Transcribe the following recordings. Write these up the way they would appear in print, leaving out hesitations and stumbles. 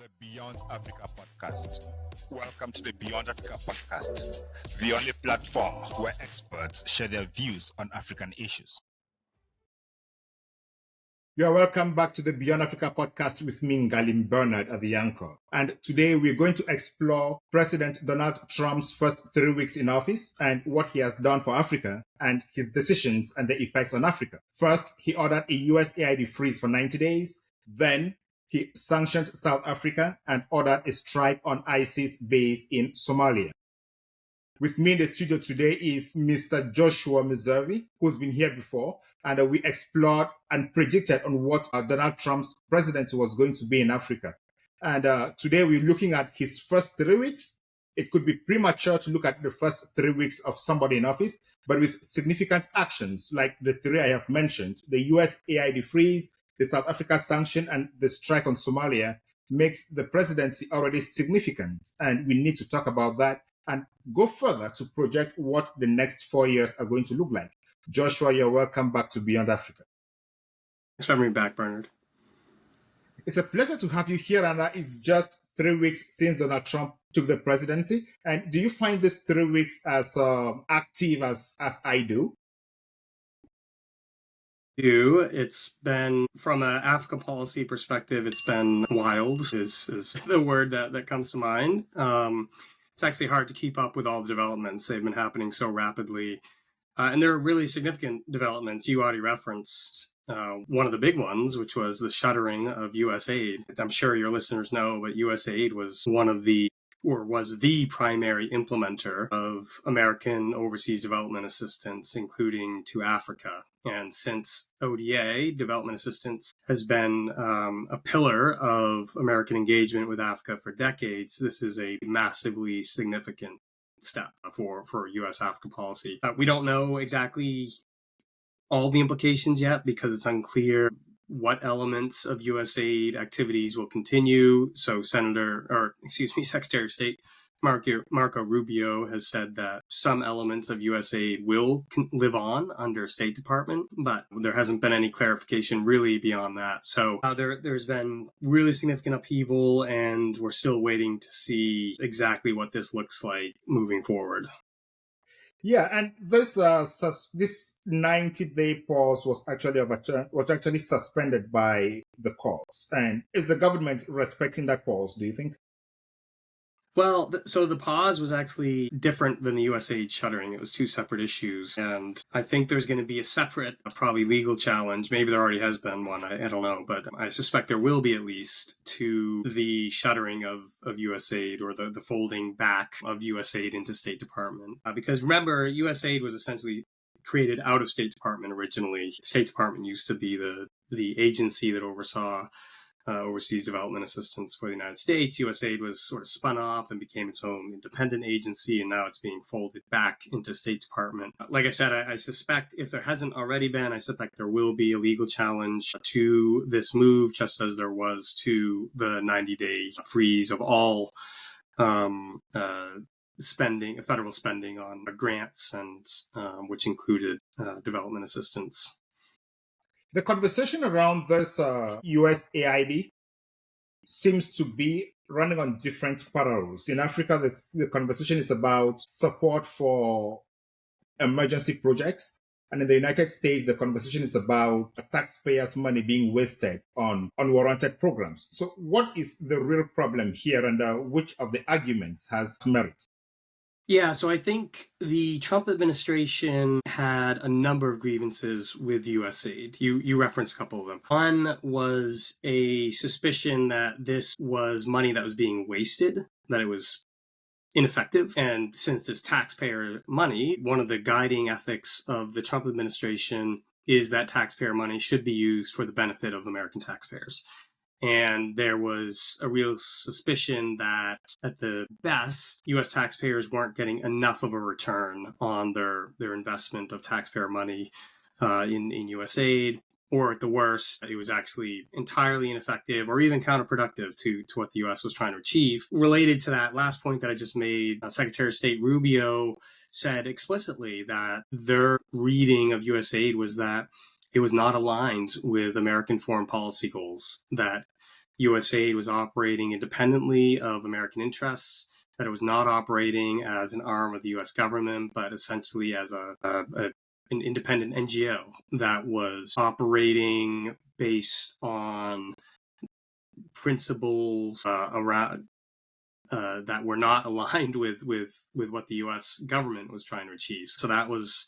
the Beyond Africa podcast. Welcome to the Beyond Africa podcast, the only platform where experts share their views on African issues. You are welcome back to the Beyond Africa podcast with me, Ngalim Bernard, at the anchor. And today we're going to explore President Donald Trump's first 3 weeks in office and what he has done for Africa and his decisions and the effects on Africa. First, he ordered a USAID freeze for 90 days. Then, he sanctioned South Africa and ordered a strike on ISIS base in Somalia. With me in the studio today is Mr. Joshua Meservey, who's been here before, and we explored and predicted on what Donald Trump's presidency was going to be in Africa. And today we're looking at his first 3 weeks. It could be premature to look at the first 3 weeks of somebody in office, but with significant actions like the three I have mentioned, the USAID freeze, the South Africa sanction, and the strike on Somalia, makes the presidency already significant. And we need to talk about that and go further to project what the next 4 years are going to look like. Joshua, you're welcome back to Beyond Africa. Thanks for having me back, Bernard. It's a pleasure to have you here, and it's just 3 weeks since Donald Trump took the presidency. And do you find this 3 weeks as active as I do? It's been, from an Africa policy perspective, it's been wild, is the word that comes to mind. It's actually hard to keep up with all the developments. They've been happening so rapidly. And there are really significant developments. You already referenced one of the big ones, which was the shuttering of Usaid. I'm sure your listeners know, but Usaid was was the primary implementer of American overseas development assistance, including to Africa. And since ODA, development assistance, has been a pillar of American engagement with Africa for decades, this is a massively significant step for U.S.-Africa policy. We don't know exactly all the implications yet because it's unclear what elements of USAID activities will continue. So Secretary of State Marco Rubio has said that some elements of USAID will live on under State Department, but there hasn't been any clarification really beyond that. So there's been really significant upheaval, and we're still waiting to see exactly what this looks like moving forward. Yeah, and this 90-day pause was actually suspended by the courts. And is the government respecting that pause, do you think? Well, so the pause was actually different than the USAID shuttering. It was two separate issues. And I think there's going to be a separate, probably legal challenge. Maybe there already has been one. I don't know. But I suspect there will be at least to the shuttering of USAID, or the folding back of USAID into State Department. Because remember, USAID was essentially created out of State Department originally. State Department used to be the agency that oversaw overseas development assistance for the United States. USAID was sort of spun off and became its own independent agency, and now it's being folded back into State Department. Like I said, I suspect, if there hasn't already been, I suspect there will be a legal challenge to this move, just as there was to the 90-day freeze of all federal spending on grants, and which included development assistance. The conversation around this USAID seems to be running on different parallels. In Africa, the conversation is about support for emergency projects. And in the United States, the conversation is about taxpayers' money being wasted on unwarranted programs. So what is the real problem here, and which of the arguments has merit? Yeah, so I think the Trump administration had a number of grievances with USAID. You referenced a couple of them. One was a suspicion that this was money that was being wasted, that it was ineffective. And since it's taxpayer money, one of the guiding ethics of the Trump administration is that taxpayer money should be used for the benefit of American taxpayers. And there was a real suspicion that, at the best, U.S. taxpayers weren't getting enough of a return on their investment of taxpayer money in USAID, or at the worst, it was actually entirely ineffective or even counterproductive to what the U.S. was trying to achieve. Related to that last point that I just made, Secretary of State Rubio said explicitly that their reading of USAID was that it was not aligned with American foreign policy goals, that USAID was operating independently of American interests, that it was not operating as an arm of the US government, but essentially as an independent NGO that was operating based on principles around that were not aligned with what the U.S. government was trying to achieve. So that was,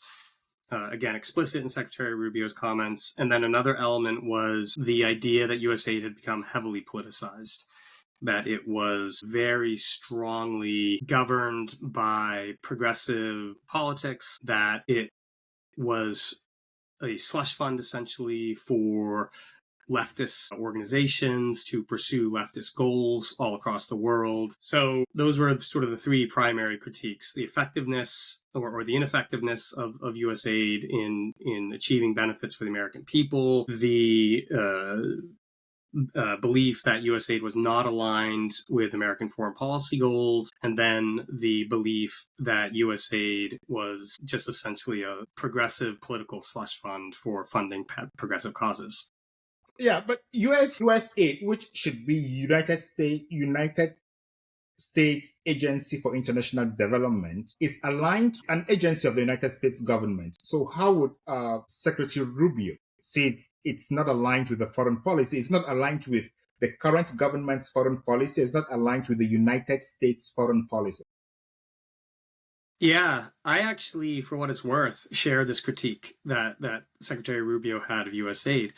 again, explicit in Secretary Rubio's comments. And then another element was the idea that USAID had become heavily politicized, that it was very strongly governed by progressive politics, that it was a slush fund essentially for leftist organizations to pursue leftist goals all across the world. So those were sort of the three primary critiques: the effectiveness or the ineffectiveness of USAID in achieving benefits for the American people, the belief that USAID was not aligned with American foreign policy goals, and then the belief that USAID was just essentially a progressive political slush fund for funding progressive causes. Yeah, but USAID, which should be United States Agency for International Development, is aligned to an agency of the United States government. So how would Secretary Rubio say it's not aligned with the foreign policy? It's not aligned with the current government's foreign policy. It's not aligned with the United States foreign policy. Yeah, I actually, for what it's worth, share this critique that Secretary Rubio had of USAID.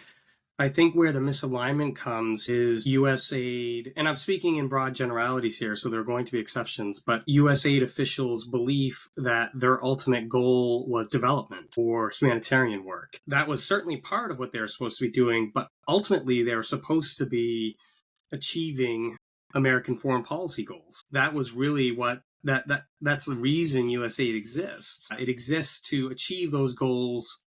I think where the misalignment comes is USAID, and I'm speaking in broad generalities here, so there are going to be exceptions, but USAID officials' belief that their ultimate goal was development or humanitarian work. That was certainly part of what they were supposed to be doing, but ultimately they were supposed to be achieving American foreign policy goals. That was really what that's the reason USAID exists. It exists to achieve those goals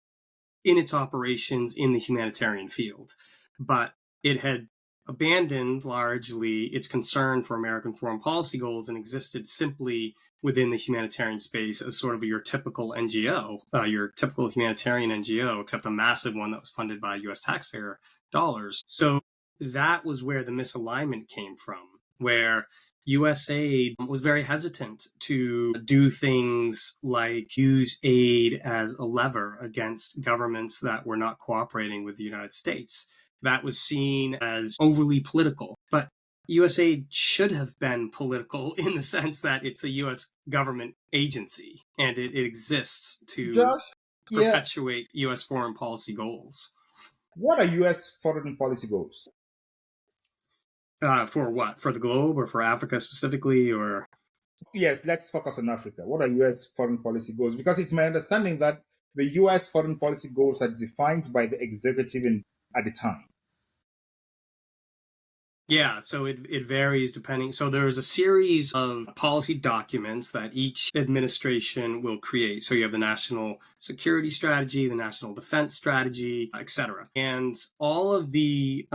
in its operations in the humanitarian field. But it had abandoned largely its concern for American foreign policy goals and existed simply within the humanitarian space as sort of your typical NGO, your typical humanitarian NGO, except a massive one that was funded by US taxpayer dollars. So that was where the misalignment came from, where USAID was very hesitant to do things like use aid as a lever against governments that were not cooperating with the United States. That was seen as overly political. But USAID should have been political in the sense that it's a US government agency and it exists to perpetuate US foreign policy goals. What are US foreign policy goals? For what? For the globe or for Africa specifically, or? Yes, let's focus on Africa. What are US foreign policy goals? Because it's my understanding that the US foreign policy goals are defined by the executive at the time. Yeah, so it varies depending. So there's a series of policy documents that each administration will create. So you have the national security strategy, the national defense strategy, etc. And all of the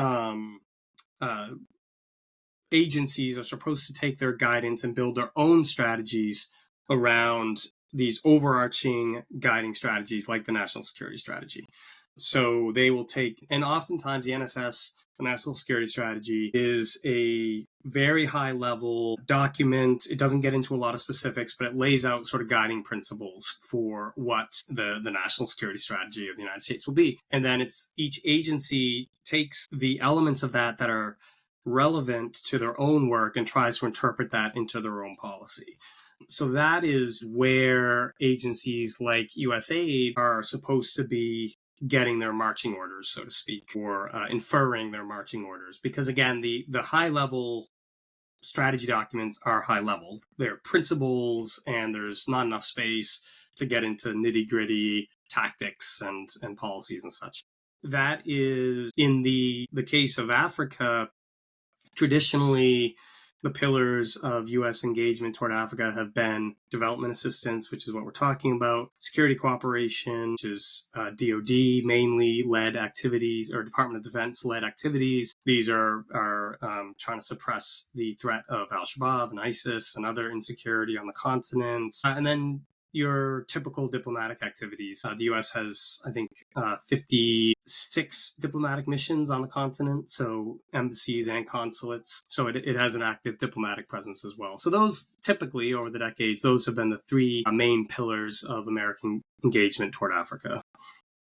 agencies are supposed to take their guidance and build their own strategies around these overarching guiding strategies like the national security strategy. So they will take, and oftentimes the NSS, the National Security Strategy, is a very high level document. It doesn't get into a lot of specifics, but it lays out sort of guiding principles for what the national security strategy of the United States will be. And then each agency takes the elements of that are relevant to their own work and tries to interpret that into their own policy. So that is where agencies like USAID are supposed to be getting their marching orders, so to speak, or inferring their marching orders. Because again, the high level strategy documents are high level. They're principles and there's not enough space to get into nitty gritty tactics and policies and such. That is, in the case of Africa, traditionally, the pillars of U.S. engagement toward Africa have been development assistance, which is what we're talking about, security cooperation, which is DoD mainly led activities, or Department of Defense led activities. These are trying to suppress the threat of al-Shabaab and ISIS and other insecurity on the continent. And then your typical diplomatic activities. The U.S. has, I think, 56 diplomatic missions on the continent, so embassies and consulates. So it has an active diplomatic presence as well. So those typically, over the decades, those have been the three main pillars of American engagement toward Africa.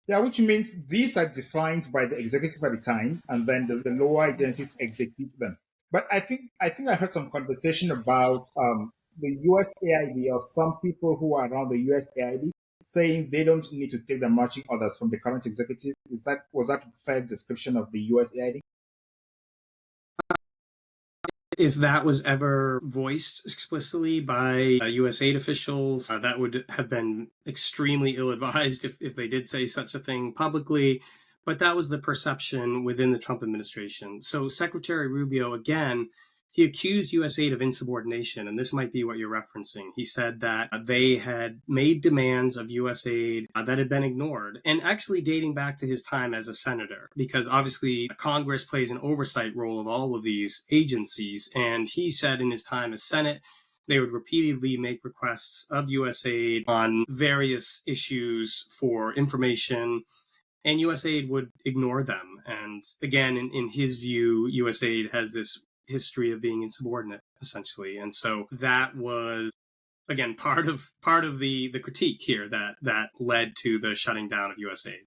Yeah, which means these are defined by the executive at the time, and then the lower agencies execute them. But I think I heard some conversation about the USAID or some people who are around the USAID saying they don't need to take the marching orders from the current executive. Was that a fair description of the USAID? If that was ever voiced explicitly by Usaid officials, that would have been extremely ill-advised if they did say such a thing publicly. But that was the perception within the Trump administration. So Secretary Rubio, again, he accused USAID of insubordination, and this might be what you're referencing. He said that they had made demands of USAID that had been ignored, and actually dating back to his time as a senator, because obviously Congress plays an oversight role of all of these agencies, and he said in his time as Senate, they would repeatedly make requests of USAID on various issues for information, and USAID would ignore them. And again, in his view, USAID has this history of being insubordinate, essentially. And so that was, again, part of the critique here that led to the shutting down of USAID.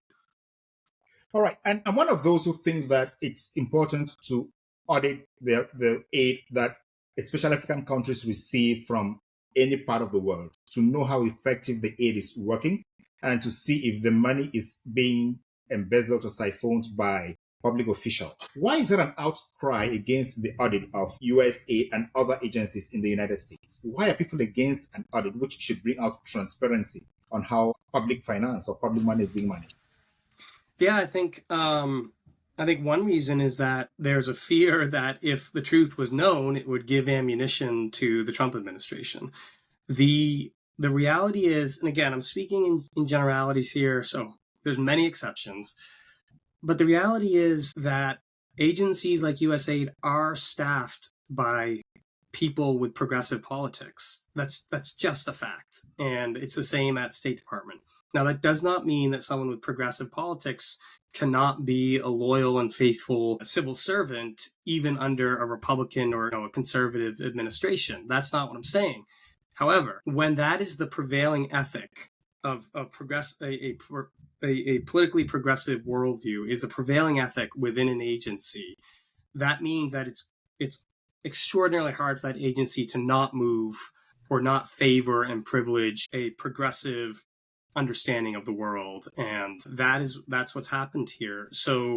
All right. And I'm one of those who think that it's important to audit the aid that especially African countries receive from any part of the world, to know how effective the aid is working and to see if the money is being embezzled or siphoned by public officials. Why is there an outcry against the audit of USAID and other agencies in the United States? Why are people against an audit which should bring out transparency on how public finance or public money is being managed? Yeah, I think one reason is that there's a fear that if the truth was known, it would give ammunition to the Trump administration. The reality is, and again, I'm speaking in generalities here, so there's many exceptions. But the reality is that agencies like USAID are staffed by people with progressive politics. That's just a fact. And it's the same at State Department. Now, that does not mean that someone with progressive politics cannot be a loyal and faithful civil servant, even under a Republican or a conservative administration. That's not what I'm saying. However, when that is the prevailing ethic of a politically progressive worldview is a prevailing ethic within an agency, that means that it's extraordinarily hard for that agency to not move or not favor and privilege a progressive understanding of the world. And that's what's happened here. So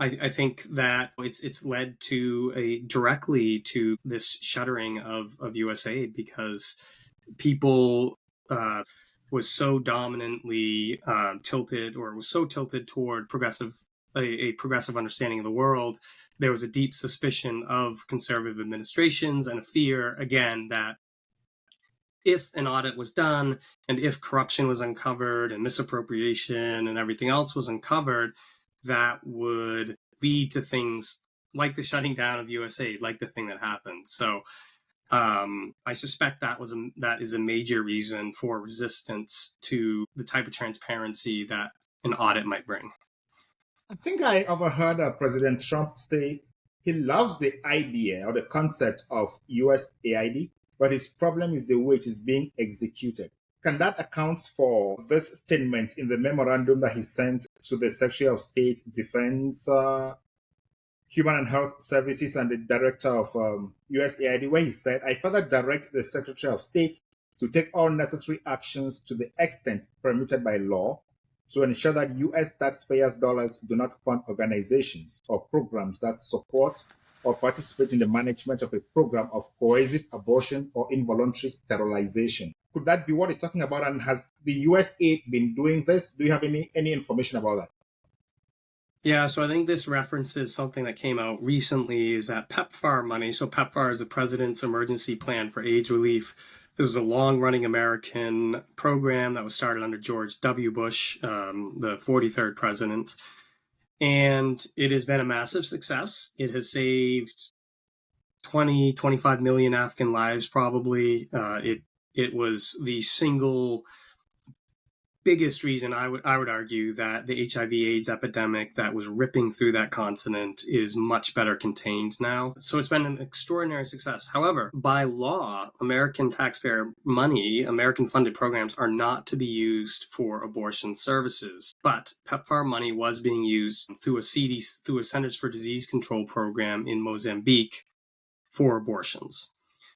I think that it's led to directly to this shuttering of USAID, because people was so dominantly tilted toward a progressive understanding of the world. There was a deep suspicion of conservative administrations and a fear, again, that if an audit was done and if corruption was uncovered and misappropriation and everything else was uncovered, that would lead to things like the shutting down of USAID, like the thing that happened. So I suspect that is a major reason for resistance to the type of transparency that an audit might bring. I think I overheard President Trump say he loves the idea or the concept of USAID, but his problem is the way it is being executed. Can that account for this statement in the memorandum that he sent to the Secretary of State, Defense, Human and Health Services, and the Director of USAID, where he said, I further direct the Secretary of State to take all necessary actions to the extent permitted by law to ensure that U.S. taxpayers' dollars do not fund organizations or programs that support or participate in the management of a program of coercive abortion or involuntary sterilization. Could that be what he's talking about? And has the USAID been doing this? Do you have any information about that? Yeah, so I think this references something that came out recently, is that PEPFAR money. So PEPFAR is the President's Emergency Plan for AIDS Relief. This is a long-running American program that was started under George W. Bush, the 43rd president. And it has been a massive success. It has saved 25 million African lives, probably. It it was the single biggest reason I would argue that the HIV/AIDS epidemic that was ripping through that continent is much better contained now. So it's been an extraordinary success. However, by law, American taxpayer money, American funded programs are not to be used for abortion services. But PEPFAR money was being used through a Centers for Disease Control program in Mozambique for abortions.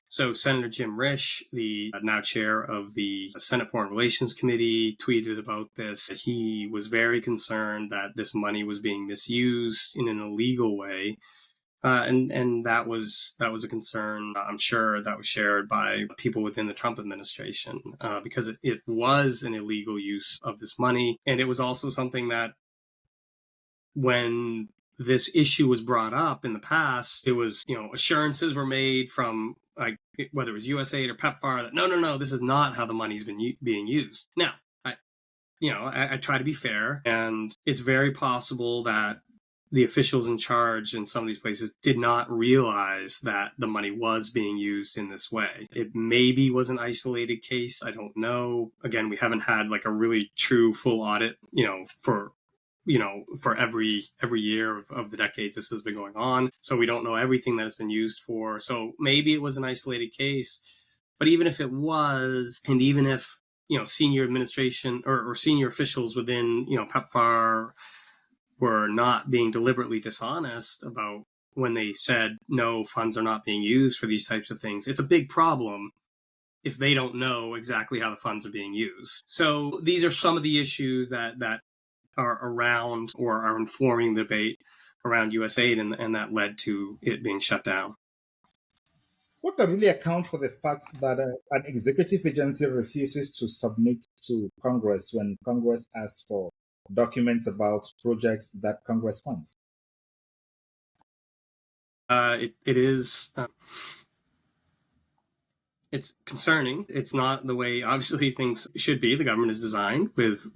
So Senator Jim Risch, the now chair of the Senate Foreign Relations Committee, tweeted about this. He was very concerned that this money was being misused in an illegal way. And that was a concern, I'm sure, that was shared by people within the Trump administration, because it was an illegal use of this money. And it was also something that when this issue was brought up in the past, it was, assurances were made from whether it was Usaid or PEPFAR that no, this is not how the money's been being used. Now, I try to be fair, and it's very possible that the officials in charge in some of these places did not realize that the money was being used in this way. It maybe was an isolated case. I don't know. Again, we haven't had like a really true full audit, for every year of the decades this has been going on. So we don't know everything that it's been used for. So maybe it was an isolated case. But even if it was, and even if, senior administration or senior officials within, PEPFAR were not being deliberately dishonest about when they said, no, funds are not being used for these types of things, it's a big problem if they don't know exactly how the funds are being used. So these are some of the issues that are around or are informing the debate around USAID, and that led to it being shut down. What can really account for the fact that an executive agency refuses to submit to Congress when Congress asks for documents about projects that Congress funds? It's concerning. It's not the way, obviously, things should be. The government is designed with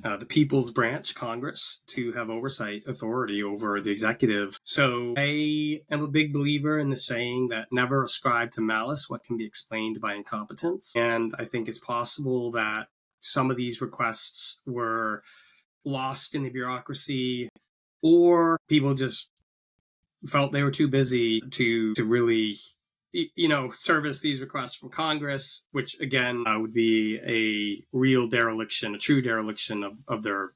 the People's Branch, Congress, to have oversight authority over the executive. So I am a big believer in the saying that never ascribe to malice what can be explained by incompetence. And I think it's possible that some of these requests were lost in the bureaucracy, or people just felt they were too busy to really service these requests from Congress, which again would be a real dereliction, a true dereliction of their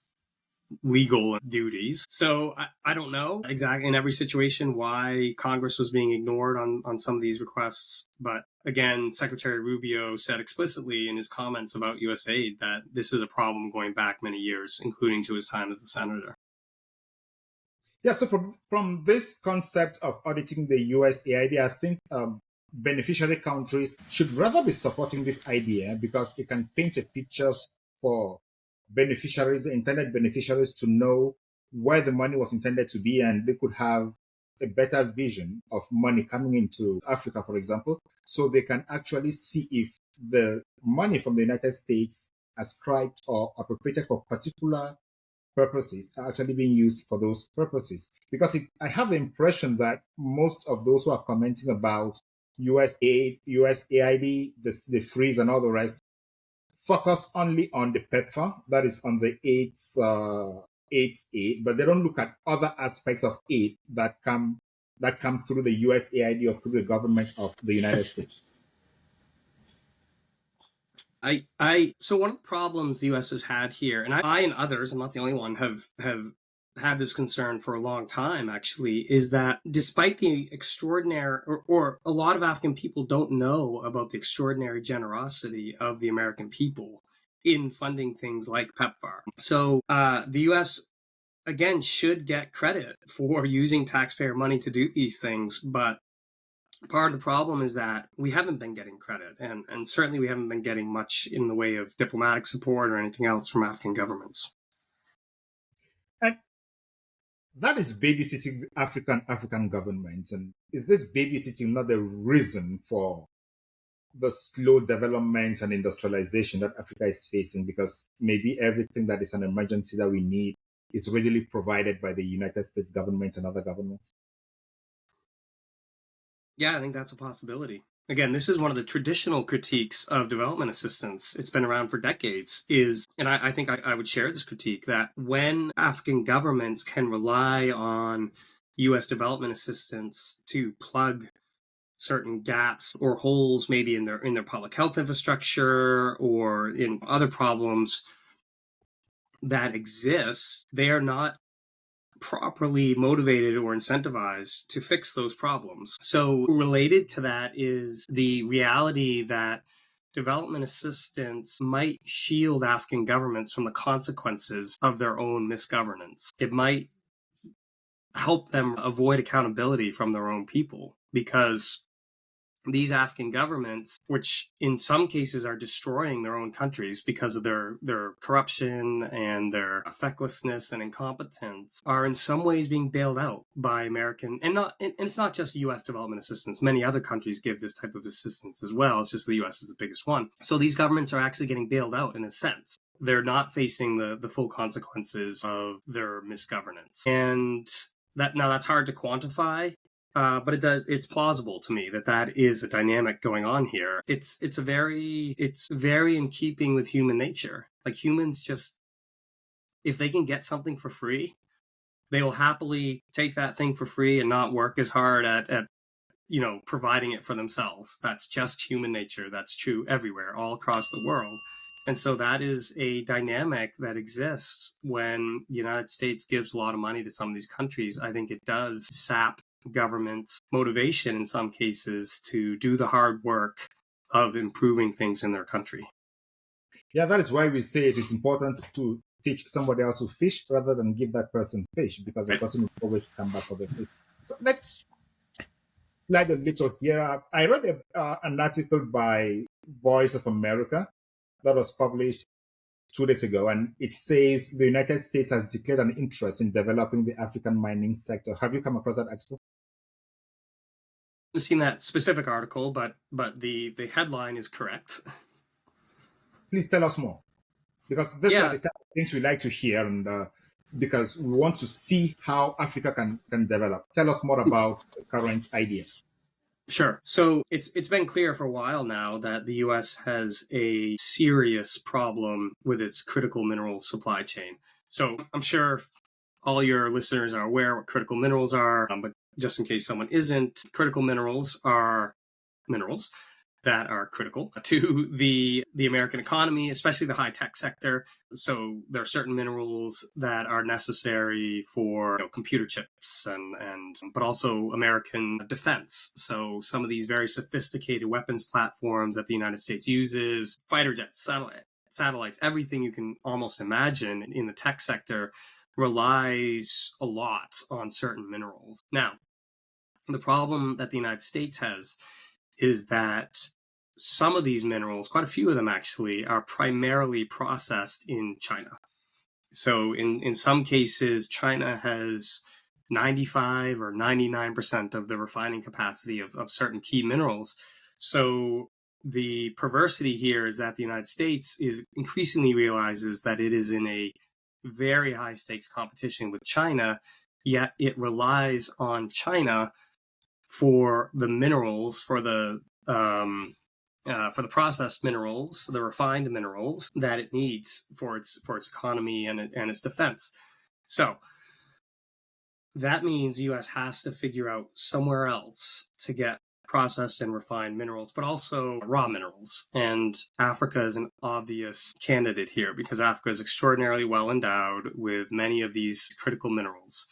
legal duties. So I don't know exactly in every situation why Congress was being ignored on some of these requests. But again, Secretary Rubio said explicitly in his comments about USAID that this is a problem going back many years, including to his time as a senator. Yeah, so from this concept of auditing the USAID, I think beneficiary countries should rather be supporting this idea because it can paint a picture for beneficiaries, intended beneficiaries, to know where the money was intended to be, and they could have a better vision of money coming into Africa, for example, so they can actually see if the money from the United States ascribed or appropriated for particular purposes are actually being used for those purposes. Because I have the impression that most of those who are commenting about USAID, the freeze and all the rest, focus only on the PEPFAR, that is on the AIDS aid, but they don't look at other aspects of aid that come through the USAID or through the government of the United States. So one of the problems the U.S. has had here, and I and others, I'm not the only one, have had this concern for a long time, actually, is that despite the extraordinary, or a lot of African people don't know about the extraordinary generosity of the American people in funding things like PEPFAR. So the U.S., again, should get credit for using taxpayer money to do these things, but part of the problem is that we haven't been getting credit, and certainly we haven't been getting much in the way of diplomatic support or anything else from African governments. And that is babysitting African governments. And is this babysitting not the reason for the slow development and industrialization that Africa is facing? Because maybe everything that is an emergency that we need is readily provided by the United States government and other governments. Yeah, I think that's a possibility. Again, this is one of the traditional critiques of development assistance. It's been around for decades, and I think I would share this critique, that when African governments can rely on U.S. development assistance to plug certain gaps or holes, maybe in their public health infrastructure or in other problems that exist, they are not properly motivated or incentivized to fix those problems. So related to that is the reality that development assistance might shield African governments from the consequences of their own misgovernance. It might help them avoid accountability from their own people, because these African governments, which in some cases are destroying their own countries because of their corruption and their effectlessness and incompetence, are in some ways being bailed out by American, and it's not just U.S. development assistance. Many other countries give this type of assistance as well. It's just the U.S. is the biggest one. So these governments are actually getting bailed out in a sense. They're not facing the full consequences of their misgovernance. And that's hard to quantify. But it's plausible to me that is a dynamic going on here. It's very in keeping with human nature. Like, humans just, if they can get something for free, they will happily take that thing for free and not work as hard at providing it for themselves. That's just human nature. That's true everywhere, all across the world. And so that is a dynamic that exists when the United States gives a lot of money to some of these countries. I think it does sap government's motivation in some cases to do the hard work of improving things in their country. Yeah, that is why we say it is important to teach somebody how to fish rather than give that person fish, because the person will always come back for the fish. So let's slide a little here. I read an article by Voice of America that was published 2 days ago, and it says the United States has declared an interest in developing the African mining sector. Have you come across that article? I haven't seen that specific article, but the headline is correct. Please tell us more, because these are the type of things we like to hear, and because we want to see how Africa can develop. Tell us more about the current ideas. Sure. So it's been clear for a while now that the U.S. has a serious problem with its critical minerals supply chain. So I'm sure all your listeners are aware what critical minerals are, but just in case someone isn't, critical minerals are minerals that are critical to the American economy, especially the high-tech sector. So there are certain minerals that are necessary for computer chips and but also American defense. So some of these very sophisticated weapons platforms that the United States uses, fighter jets, satellites, everything you can almost imagine in the tech sector relies a lot on certain minerals. Now, the problem that the United States has is that some of these minerals, quite a few of them actually, are primarily processed in China. So in some cases, China has 95 or 99% of the refining capacity of certain key minerals. So the perversity here is that the United States is increasingly realizes that it is in a very high stakes competition with China, yet it relies on China for the minerals, for the processed minerals, the refined minerals that it needs for its economy and its defense. So that means the U.S. has to figure out somewhere else to get processed and refined minerals, but also raw minerals. And Africa is an obvious candidate here because Africa is extraordinarily well endowed with many of these critical minerals.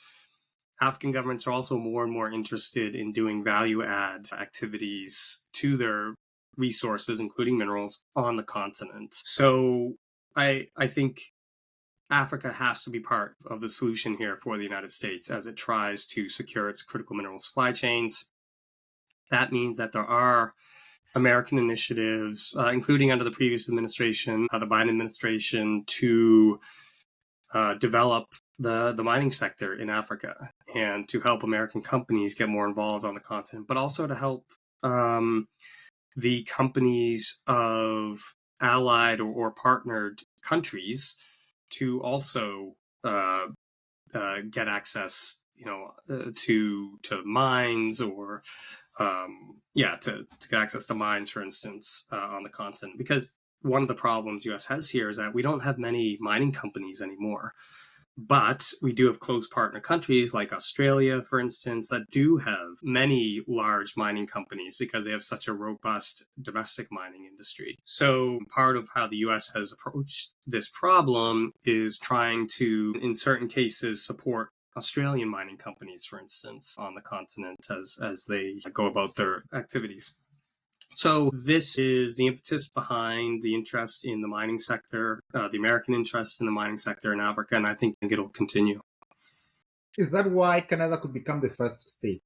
African governments are also more and more interested in doing value add activities to their resources, including minerals, on the continent. So I think Africa has to be part of the solution here for the United States as it tries to secure its critical mineral supply chains. That means that there are American initiatives, including under the previous administration, the Biden administration, to develop the mining sector in Africa and to help American companies get more involved on the continent, but also to help the companies of allied or partnered countries to also get access, to mines or to get access to mines, for instance, on the continent. Because one of the problems U.S. has here is that we don't have many mining companies anymore. But we do have close partner countries like Australia, for instance, that do have many large mining companies because they have such a robust domestic mining industry. So part of how the US has approached this problem is trying to, in certain cases, support Australian mining companies, for instance, on the continent as they go about their activities. So this is the impetus behind the interest in the mining sector, the American interest in the mining sector in Africa, and I think it'll continue. Is that why Canada could become the first state?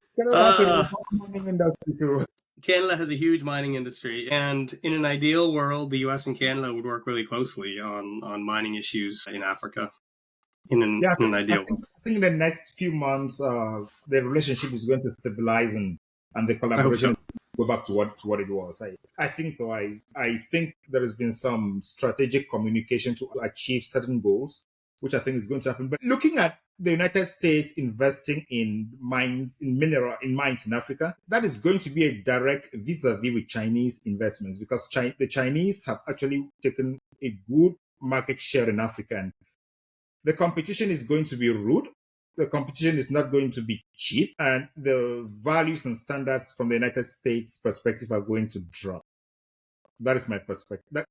Canada has a huge mining industry, and in an ideal world, the US and Canada would work really closely on mining issues in Africa. In an ideal world. I think in the next few months, the relationship is going to stabilize and the collaboration go back to what it was. I think so. I think there has been some strategic communication to achieve certain goals, which I think is going to happen. But looking at the United States investing in mines, in mines in Africa, that is going to be a direct vis-a-vis with Chinese investments, because the Chinese have actually taken a good market share in Africa, and the competition is going to be rude. The competition is not going to be cheap, and the values and standards from the United States perspective are going to drop. That is my perspective.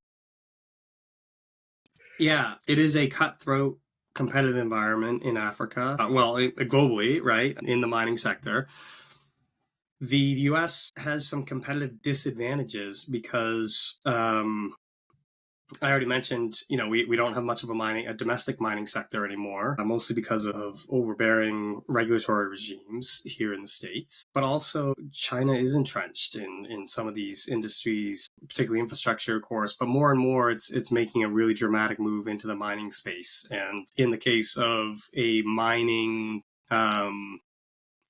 Yeah, it is a cutthroat competitive environment in Africa. Globally, right, in the mining sector. The U.S. has some competitive disadvantages because I already mentioned, we don't have much of a domestic mining sector anymore, mostly because of overbearing regulatory regimes here in the States. But also, China is entrenched in some of these industries, particularly infrastructure, of course. But more and more, it's making a really dramatic move into the mining space. And in the case of a mining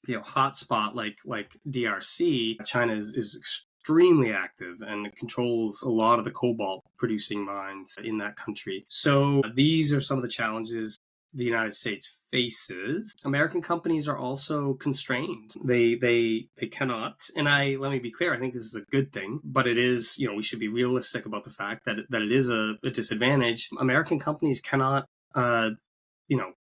hotspot like DRC, China is extremely active and controls a lot of the cobalt producing mines in that country. So these are some of the challenges the United States faces. American companies are also constrained. They cannot, and let me be clear, I think this is a good thing, but it is, we should be realistic about the fact that it is a disadvantage. American companies cannot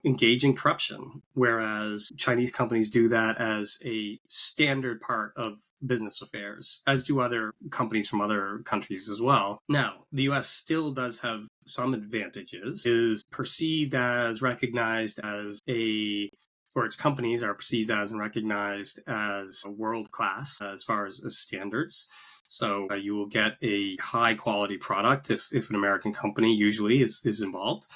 engage in corruption, whereas Chinese companies do that as a standard part of business affairs, as do other companies from other countries as well. Now, the US still does have some advantages, is perceived as recognized as or its companies are perceived as and recognized as world-class as far as standards. So you will get a high-quality product if an American company usually is involved.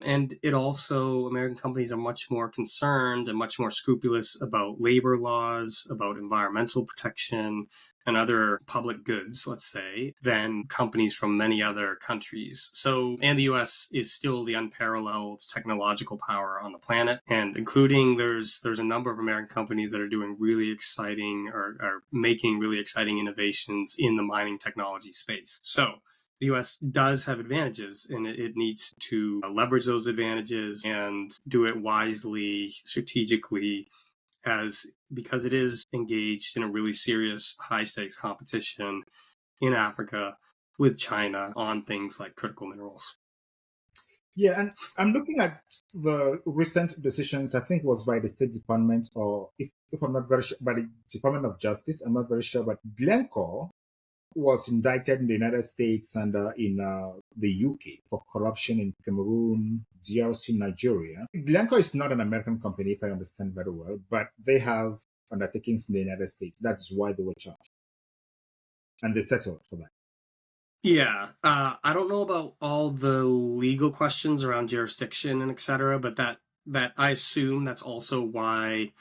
And American companies are much more concerned and much more scrupulous about labor laws, about environmental protection, and other public goods, let's say, than companies from many other countries. And the US is still the unparalleled technological power on the planet. And including there's a number of American companies that are doing really exciting or are making really exciting innovations in the mining technology space. So the U.S. does have advantages, and it needs to leverage those advantages and do it wisely, strategically, because it is engaged in a really serious high-stakes competition in Africa with China on things like critical minerals. Yeah, and I'm looking at the recent decisions, I think it was by the State Department, or if I'm not very sure, by the Department of Justice, I'm not very sure, but Glencore was indicted in the United States and in the UK for corruption in Cameroon, DRC, Nigeria. Glencore is not an American company, if I understand very well, but they have undertakings in the United States. That's why they were charged. And they settled for that. Yeah, I don't know about all the legal questions around jurisdiction and et cetera, but that I assume that's also why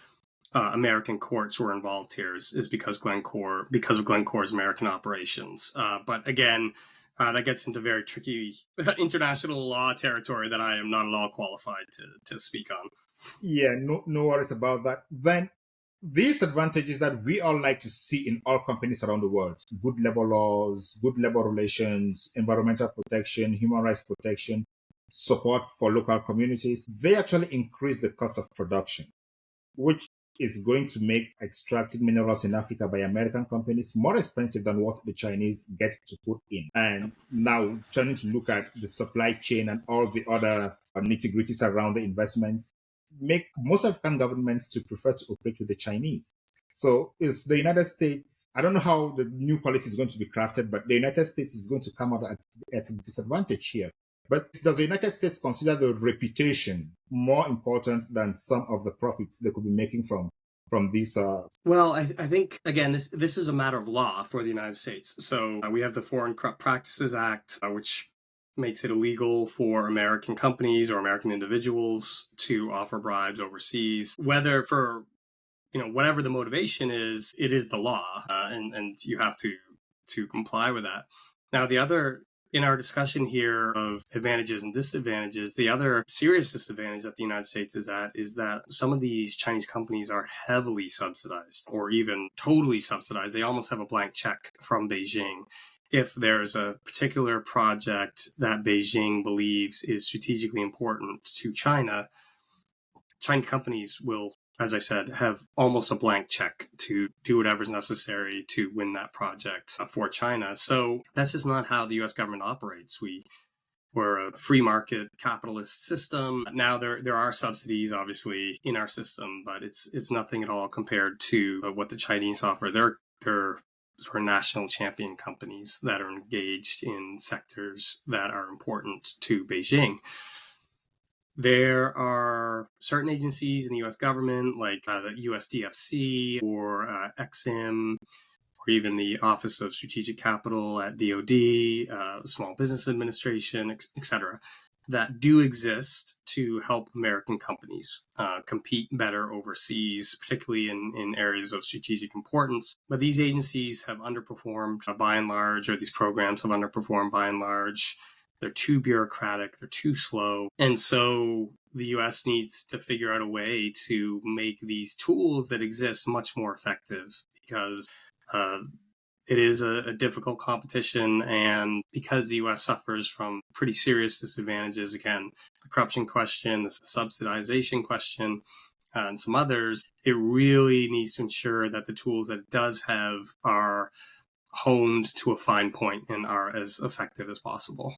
American courts were involved here is because of Glencore's American operations. But again, that gets into very tricky international law territory that I am not at all qualified to speak on. Yeah, no worries about that. Then these advantages that we all like to see in all companies around the world: good labor laws, good labor relations, environmental protection, human rights protection, support for local communities, they actually increase the cost of production, which is going to make extracting minerals in Africa by American companies more expensive than what the Chinese get to put in. And now turning to look at the supply chain and all the other nitty-gritties around the investments, make most African governments to prefer to operate with the Chinese. So is the United States, I don't know how the new policy is going to be crafted, but the United States is going to come out at a disadvantage here. But does the United States consider the reputation more important than some of the profits they could be making from these? Well, I think, again, this is a matter of law for the United States. So we have the Foreign Corrupt Practices Act, which makes it illegal for American companies or American individuals to offer bribes overseas, whether for, whatever the motivation is, it is the law, and you have to comply with that. Now, in our discussion here of advantages and disadvantages, the other serious disadvantage that the United States is at is that some of these Chinese companies are heavily subsidized or even totally subsidized. They almost have a blank check from Beijing. If there's a particular project that Beijing believes is strategically important to China, Chinese companies will, as I said, have almost a blank check to do whatever's necessary to win that project for China. So that's just not how the U.S. government operates. We're a free market capitalist system. Now there are subsidies, obviously, in our system, but it's nothing at all compared to what the Chinese offer. They're sort of national champion companies that are engaged in sectors that are important to Beijing. There are certain agencies in the U.S. government, like the USDFC or EXIM, or even the Office of Strategic Capital at DoD, Small Business Administration, etc., that do exist to help American companies compete better overseas, particularly in areas of strategic importance. But these agencies have underperformed by and large, or these programs have underperformed by and large. They're too bureaucratic, they're too slow. And so the US needs to figure out a way to make these tools that exist much more effective, because it is a difficult competition, and because the U.S. suffers from pretty serious disadvantages, again, the corruption question, the subsidization question, and some others, it really needs to ensure that the tools that it does have are honed to a fine point and are as effective as possible.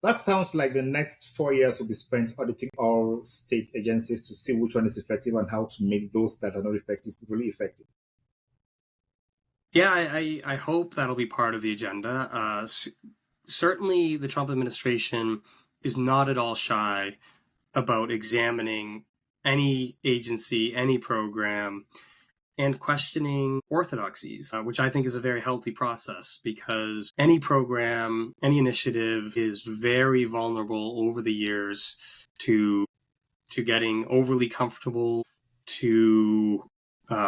That sounds like the next 4 years will be spent auditing all state agencies to see which one is effective and how to make those that are not effective really effective. Yeah, I hope that'll be part of the agenda. Certainly, the Trump administration is not at all shy about examining any agency, any program, and questioning orthodoxies, which I think is a very healthy process, because any program, any initiative is very vulnerable over the years to getting overly comfortable, to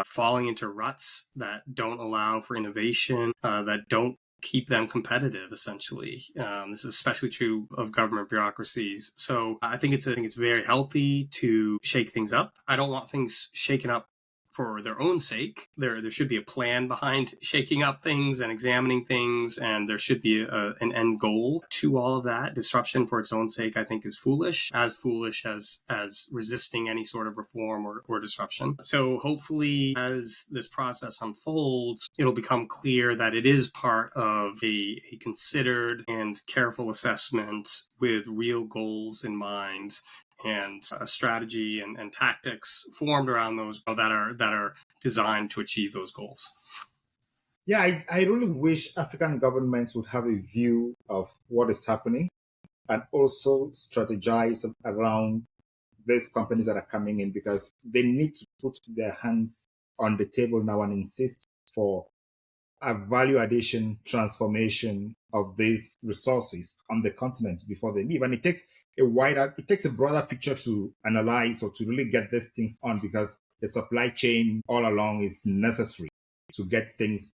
falling into ruts that don't allow for innovation, that don't keep them competitive, essentially. This is especially true of government bureaucracies. So I think it's very healthy to shake things up. I don't want things shaken up for their own sake. There should be a plan behind shaking up things and examining things, and there should be an end goal to all of that. Disruption for its own sake, I think, is foolish as resisting any sort of reform or disruption. So hopefully, as this process unfolds, it'll become clear that it is part of a considered and careful assessment with real goals in mind, and a strategy and tactics formed around those that are designed to achieve those goals. Yeah, I really wish African governments would have a view of what is happening and also strategize around these companies that are coming in, because they need to put their hands on the table now and insist for a value addition transformation of these resources on the continent before they leave. And it takes a broader picture to analyze or to really get these things on, because the supply chain all along is necessary to get things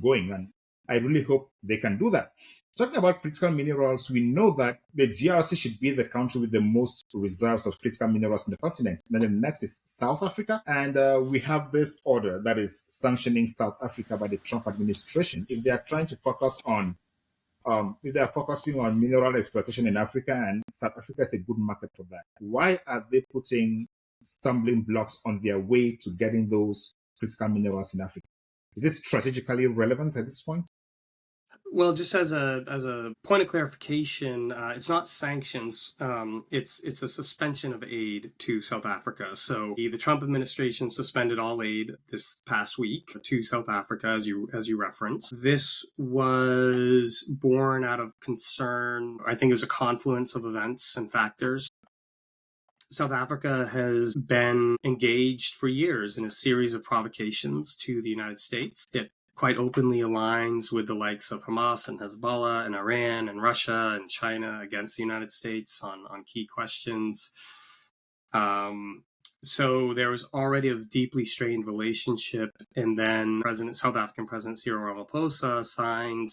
going. And I really hope they can do that. Talking about critical minerals, we know that the DRC should be the country with the most reserves of critical minerals in the continent. Then the next is South Africa. And we have this order that is sanctioning South Africa by the Trump administration. If they are trying to focus on, if they are focusing on mineral exploitation in Africa, and South Africa is a good market for that, why are they putting stumbling blocks on their way to getting those critical minerals in Africa? Is this strategically relevant at this point? Well, just as a point of clarification, it's not sanctions. It's a suspension of aid to South Africa. So the Trump administration suspended all aid this past week to South Africa, as you referenced. This was born out of concern. I think it was a confluence of events and factors. South Africa has been engaged for years in a series of provocations to the United States. It quite openly aligns with the likes of Hamas and Hezbollah and Iran and Russia and China against the United States on key questions. So there was already a deeply strained relationship. And then South African President Cyril Ramaphosa signed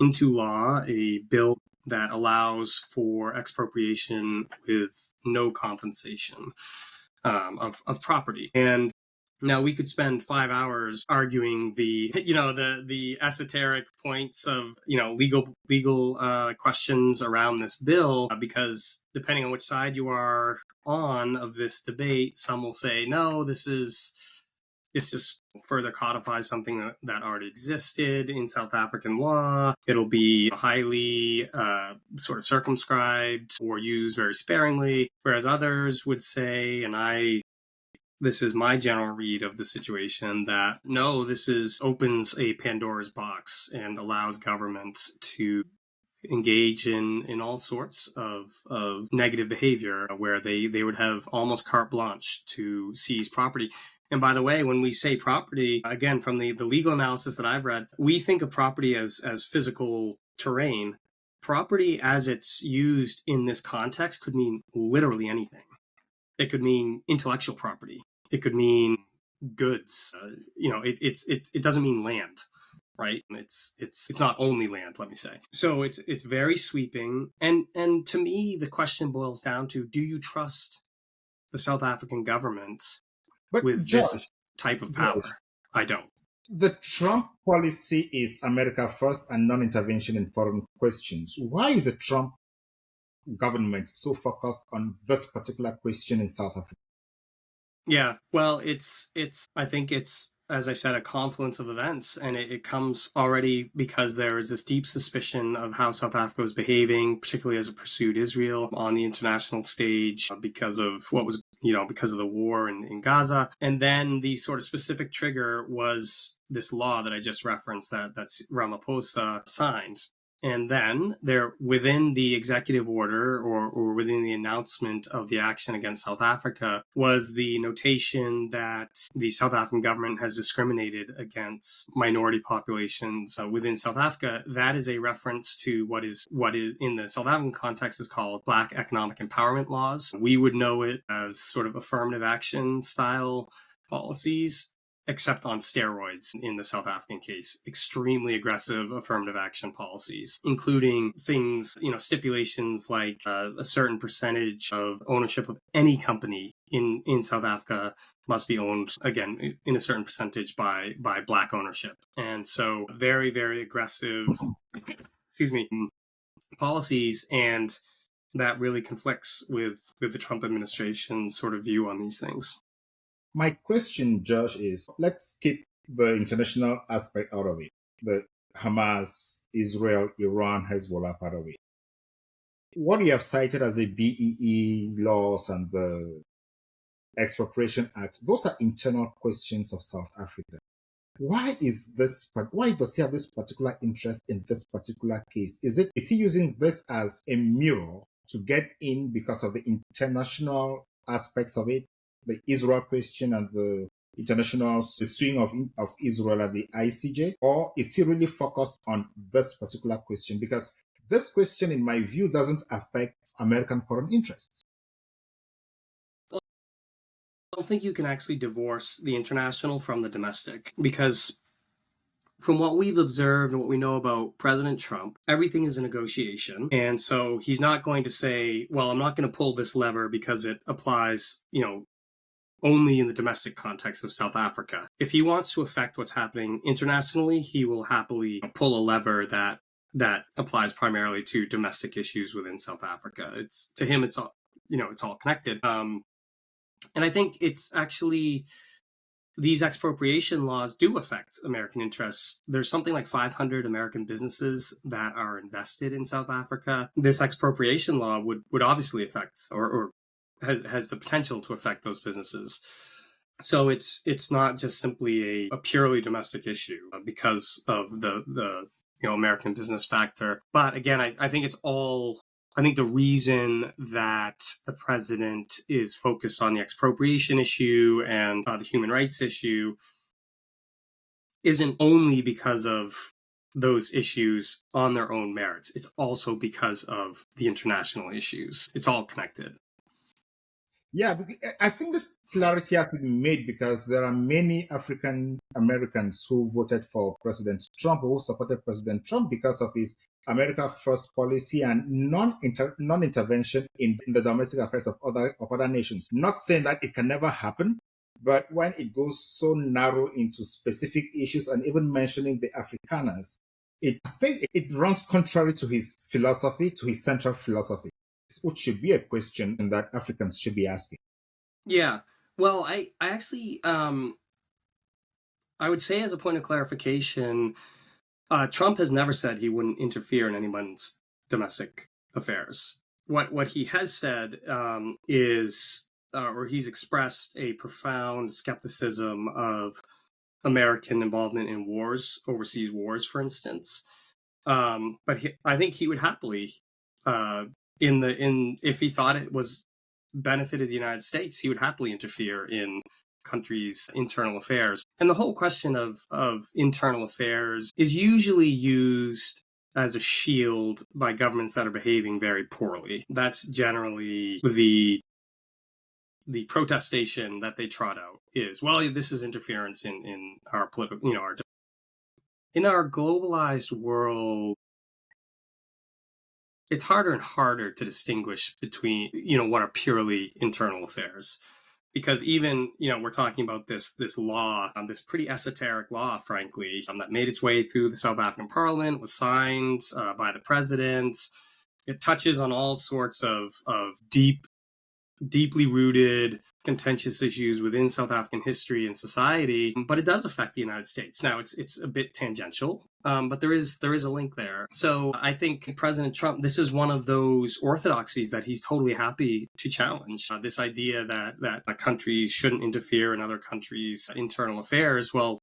into law a bill that allows for expropriation with no compensation of property. And now we could spend 5 hours arguing the esoteric points of legal questions around this bill, because depending on which side you are on of this debate, some will say no, this just further codifies something that already existed in South African law. It'll be highly sort of circumscribed or used very sparingly, whereas others would say, this is my general read of the situation, that no, opens a Pandora's box and allows government to engage in all sorts of negative behavior where they would have almost carte blanche to seize property. And by the way, when we say property, again, from the legal analysis that I've read, we think of property as physical terrain. Property as it's used in this context could mean literally anything. It could mean intellectual property. It could mean goods. It doesn't mean land, right? It's not only land, let me say. So it's very sweeping. And to me, the question boils down to, do you trust the South African government with this type of power? I don't. The Trump policy is America first and non-intervention in foreign questions. Why is the Trump government so focused on this particular question in South Africa? Yeah, well, I think it's, as I said, a confluence of events, and it comes already because there is this deep suspicion of how South Africa was behaving, particularly as it pursued Israel on the international stage because of because of the war in Gaza. And then the sort of specific trigger was this law that I just referenced that Ramaphosa signed. And then within the executive order or within the announcement of the action against South Africa was the notation that the South African government has discriminated against minority populations within South Africa. That is a reference to what is in the South African context is called Black economic empowerment laws. We would know it as sort of affirmative action style policies, except on steroids in the South African case. Extremely aggressive affirmative action policies, including things, stipulations like a certain percentage of ownership of any company in South Africa must be owned, again, in a certain percentage by Black ownership. And so very, very aggressive, policies, and that really conflicts with the Trump administration's sort of view on these things. My question, Josh, is let's keep the international aspect out of it. The Hamas, Israel, Iran, Hezbollah part of it. What you have cited as the BEE laws and the Expropriation Act, those are internal questions of South Africa. Why does he have this particular interest in this particular case? Is he using this as a mirror to get in because of the international aspects of it? The Israel question and the international suing of Israel at the ICJ? Or is he really focused on this particular question? Because this question, in my view, doesn't affect American foreign interests. I don't think you can actually divorce the international from the domestic, because from what we've observed and what we know about President Trump, everything is a negotiation. And so he's not going to say, well, I'm not going to pull this lever because it applies, only in the domestic context of South Africa. If he wants to affect what's happening internationally, he will happily pull a lever that applies primarily to domestic issues within South Africa. To him, it's all, it's all connected. And I think it's actually, these expropriation laws do affect American interests. There's something like 500 American businesses that are invested in South Africa. This expropriation law would obviously affect, or has the potential to affect those businesses. So it's not just simply a purely domestic issue because of the American business factor. But again, I think it's all, I think the reason that the president is focused on the expropriation issue and the human rights issue isn't only because of those issues on their own merits. It's also because of the international issues. It's all connected. Yeah, I think this clarity has to be made because there are many African Americans who voted for President Trump, who supported President Trump because of his America First policy and non-intervention in the domestic affairs of other nations. Not saying that it can never happen, but when it goes so narrow into specific issues and even mentioning the Afrikaners, I think it runs contrary to his philosophy, to his central philosophy, which should be a question that Africans should be asking. Yeah. Well, I actually, I would say as a point of clarification, Trump has never said he wouldn't interfere in anyone's domestic affairs. What he has said is, or he's expressed a profound skepticism of American involvement in wars, overseas wars, for instance. But I think he would happily, if he thought it was benefited the United States, he would happily interfere in countries' internal affairs. And the whole question of internal affairs is usually used as a shield by governments that are behaving very poorly. That's generally the protestation that they trot out is, well, this is interference in our political, in our globalized world. It's harder and harder to distinguish between, what are purely internal affairs. Because even, we're talking about this law, this pretty esoteric law, frankly, that made its way through the South African Parliament, was signed by the president. It touches on all sorts of deeply rooted, contentious issues within South African history and society, but it does affect the United States. Now, it's a bit tangential, but there is a link there. So I think President Trump, this is one of those orthodoxies that he's totally happy to challenge. This idea that countries shouldn't interfere in other countries' internal affairs. Well,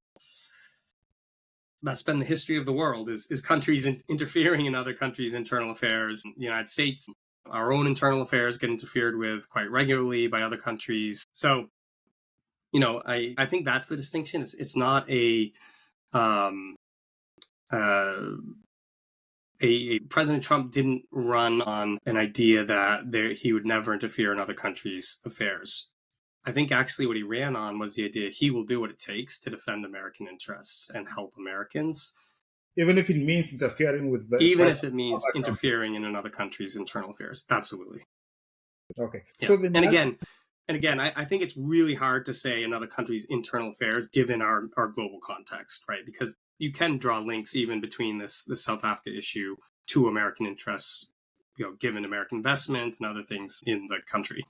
that's been the history of the world, is countries interfering in other countries' internal affairs. The United States, our own internal affairs get interfered with quite regularly by other countries. So, I think that's the distinction. It's not a President Trump didn't run on an idea that he would never interfere in other countries' affairs. I think actually what he ran on was the idea he will do what it takes to defend American interests and help Americans. Even if it means interfering with interfering in another country's internal affairs. Absolutely. Okay. Yeah. So again, I think it's really hard to say another country's internal affairs given our global context, right? Because you can draw links even between this South Africa issue to American interests, given American investment and other things in the country.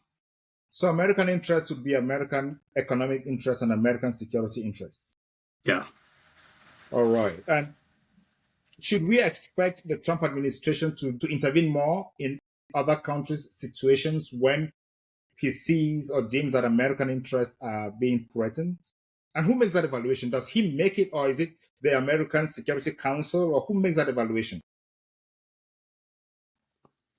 So American interests would be American economic interests and American security interests. Yeah. All right. And should we expect the Trump administration to intervene more in other countries' situations when he sees or deems that American interests are being threatened? And who makes that evaluation? Does he make it, or is it the American Security Council, or who makes that evaluation?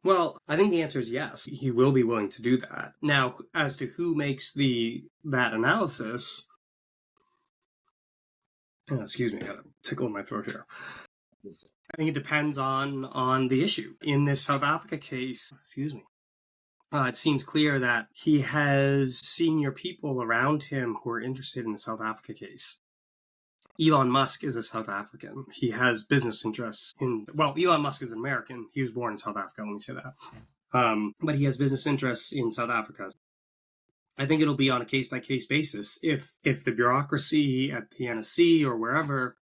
Well, I think the answer is yes. He will be willing to do that. Now, as to who makes that analysis, excuse me, I got a tickle in my throat here. I think it depends on the issue. In this South Africa case, it seems clear that he has senior people around him who are interested in the South Africa case. Elon Musk is a South African. He has business interests Elon Musk is an American. He was born in South Africa, let me say that. But he has business interests in South Africa. I think it'll be on a case-by-case basis. If the bureaucracy at the NSC or wherever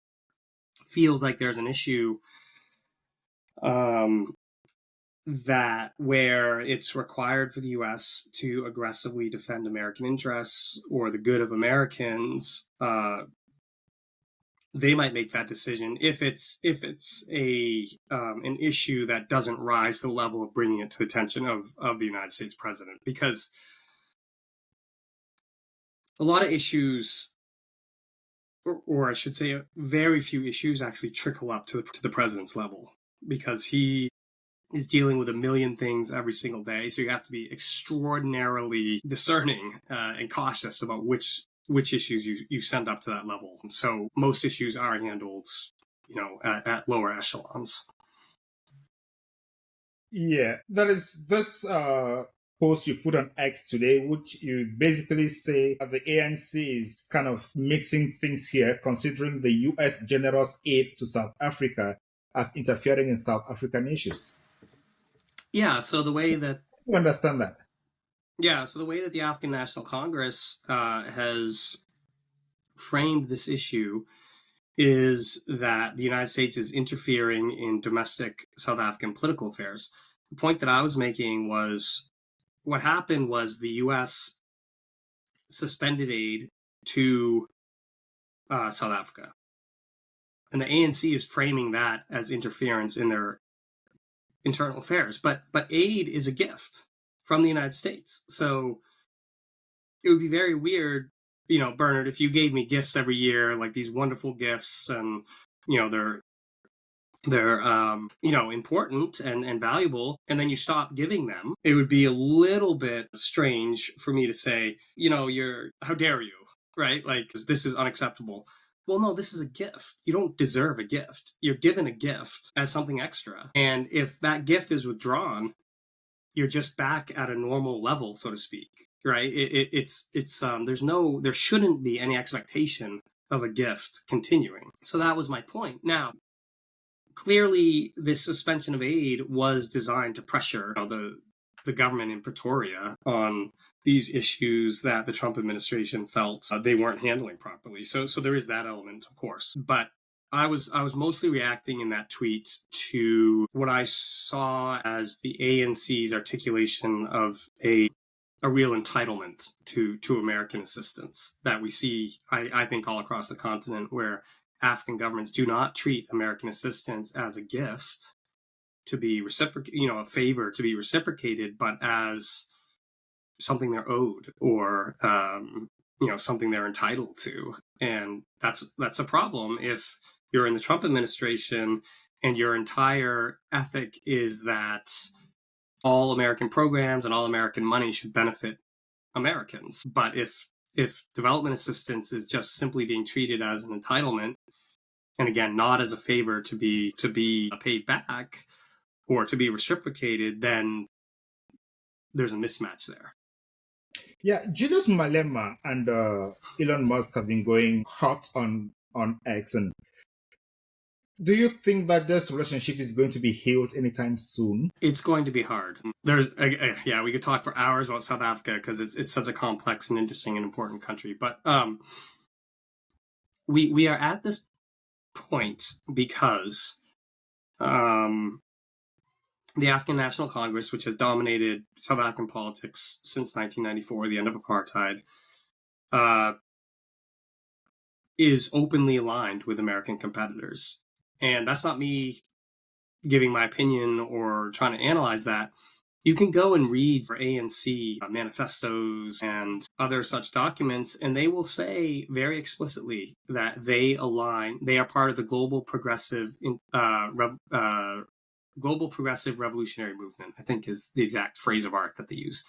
feels like there's an issue that where it's required for the US to aggressively defend American interests or the good of Americans, they might make that decision if it's a an issue that doesn't rise to the level of bringing it to the attention of the United States president, because a lot of issues, or I should say, very few issues actually trickle up to the president's level, because he is dealing with a million things every single day. So you have to be extraordinarily discerning and cautious about which issues you send up to that level. And so most issues are handled, at lower echelons. Yeah, there is this post you put on X today, which you basically say that the ANC is kind of mixing things here, considering the US generous aid to South Africa as interfering in South African issues. Yeah, so the way that... You understand that? Yeah, so the way that the African National Congress has framed this issue is that the United States is interfering in domestic South African political affairs. The point that I was making was what happened was the U.S. suspended aid to South Africa. And the ANC is framing that as interference in their internal affairs. But aid is a gift from the United States. So it would be very weird, Bernard, if you gave me gifts every year, like these wonderful gifts, and, they're important and valuable, and then you stop giving them. It would be a little bit strange for me to say, how dare you, right? Like, this is unacceptable. Well, no, this is a gift. You don't deserve a gift. You're given a gift as something extra. And if that gift is withdrawn, you're just back at a normal level, so to speak, right? There shouldn't be any expectation of a gift continuing. So that was my point. Now, clearly, this suspension of aid was designed to pressure the government in Pretoria on these issues that the Trump administration felt they weren't handling properly. So there is that element, of course. But I was mostly reacting in that tweet to what I saw as the ANC's articulation of a real entitlement to American assistance that we see, I think, all across the continent, where African governments do not treat American assistance as a gift to be reciprocated, a favor to be reciprocated, but as something they're owed, or something they're entitled to. And that's a problem if you're in the Trump administration and your entire ethic is that all American programs and all American money should benefit Americans. But if development assistance is just simply being treated as an entitlement, and again, not as a favor to be paid back or to be reciprocated, then there's a mismatch there. Yeah, Julius Malema and Elon Musk have been going hot on X. And do you think that this relationship is going to be healed anytime soon? It's going to be hard. We could talk for hours about South Africa because it's such a complex and interesting and important country. But we are at this point because the African National Congress, which has dominated South African politics since 1994, the end of apartheid, is openly aligned with American competitors. And that's not me giving my opinion or trying to analyze that. You can go and read ANC manifestos and other such documents, and they will say very explicitly that they are part of the global progressive revolutionary movement, I think is the exact phrase of art that they use,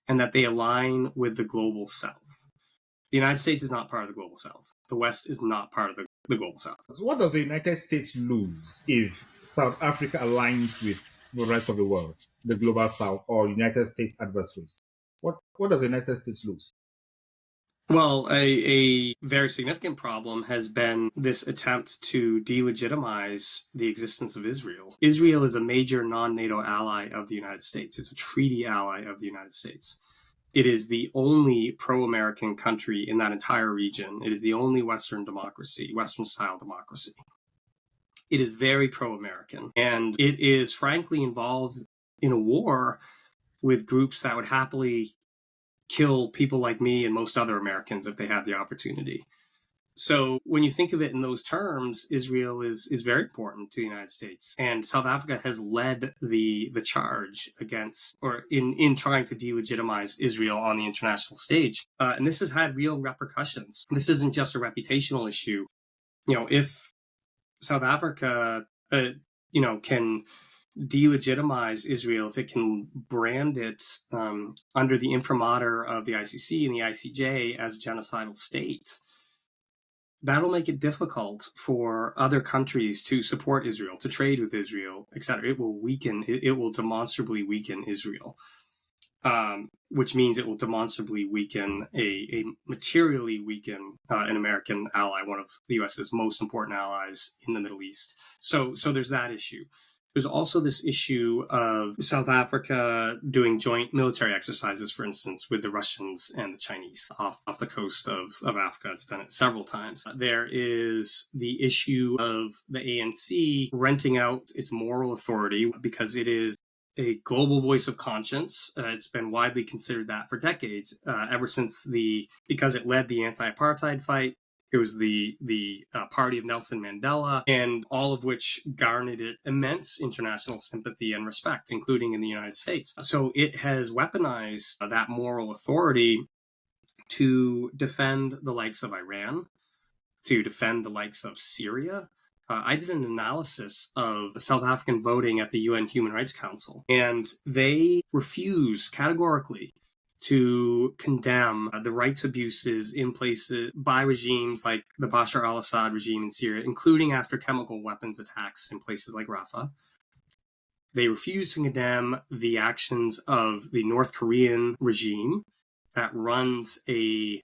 and that they align with the global South. The United States is not part of the global South. The West is not part of the global South. So what does the United States lose if South Africa aligns with the rest of the world, the global South, or United States adversaries? What does the United States lose? Well, a very significant problem has been this attempt to delegitimize the existence of Israel. Israel is a major non-NATO ally of the United States. It's a treaty ally of the United States. It is the only pro-American country in that entire region. It is the only Western Western-style democracy. It is very pro-American, and it is frankly involved in a war with groups that would happily kill people like me and most other Americans if they had the opportunity. So when you think of it in those terms, Israel is very important to the United States. And South Africa has led the charge against, or in trying to delegitimize Israel on the international stage. And this has had real repercussions. This isn't just a reputational issue. If South Africa, can delegitimize Israel, if it can brand it under the imprimatur of the ICC and the ICJ as a genocidal state, that'll make it difficult for other countries to support Israel, to trade with Israel, etc. It will demonstrably weaken Israel, which means it will demonstrably weaken materially weaken an American ally, one of the US's most important allies in the Middle East. So there's that issue. There's also this issue of South Africa doing joint military exercises, for instance, with the Russians and the Chinese off the coast of Africa. It's done it several times. There is the issue of the ANC renting out its moral authority because it is a global voice of conscience. It's been widely considered that for decades, ever since because it led the anti-apartheid fight. It was the party of Nelson Mandela, and all of which garnered it immense international sympathy and respect, including in the United States. So it has weaponized that moral authority to defend the likes of Iran, to defend the likes of Syria. I did an analysis of South African voting at the UN Human Rights Council, and they refuse categorically to condemn the rights abuses in places by regimes like the Bashar al-Assad regime in Syria, including after chemical weapons attacks in places like Rafah. They refuse to condemn the actions of the North Korean regime that runs a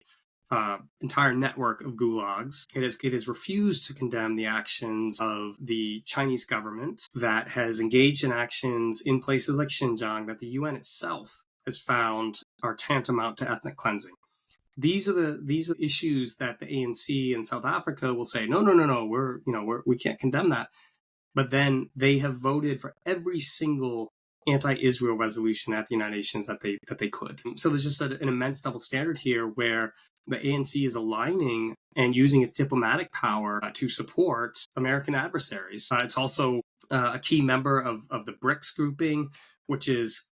entire network of gulags. It has refused to condemn the actions of the Chinese government that has engaged in actions in places like Xinjiang that the UN itself has found are tantamount to ethnic cleansing. These are issues that the ANC in South Africa will say, no, we can't condemn that. But then they have voted for every single anti-Israel resolution at the United Nations that they could. So there's just an immense double standard here where the ANC is aligning and using its diplomatic power to support American adversaries. It's also a key member of the BRICS grouping, which is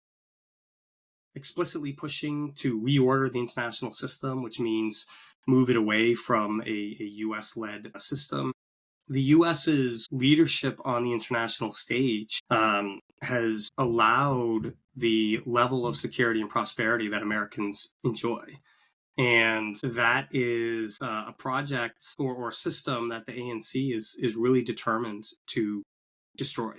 explicitly pushing to reorder the international system, which means move it away from a US-led system. The US's leadership on the international stage has allowed the level of security and prosperity that Americans enjoy. And that is a project or system that the ANC is really determined to destroy.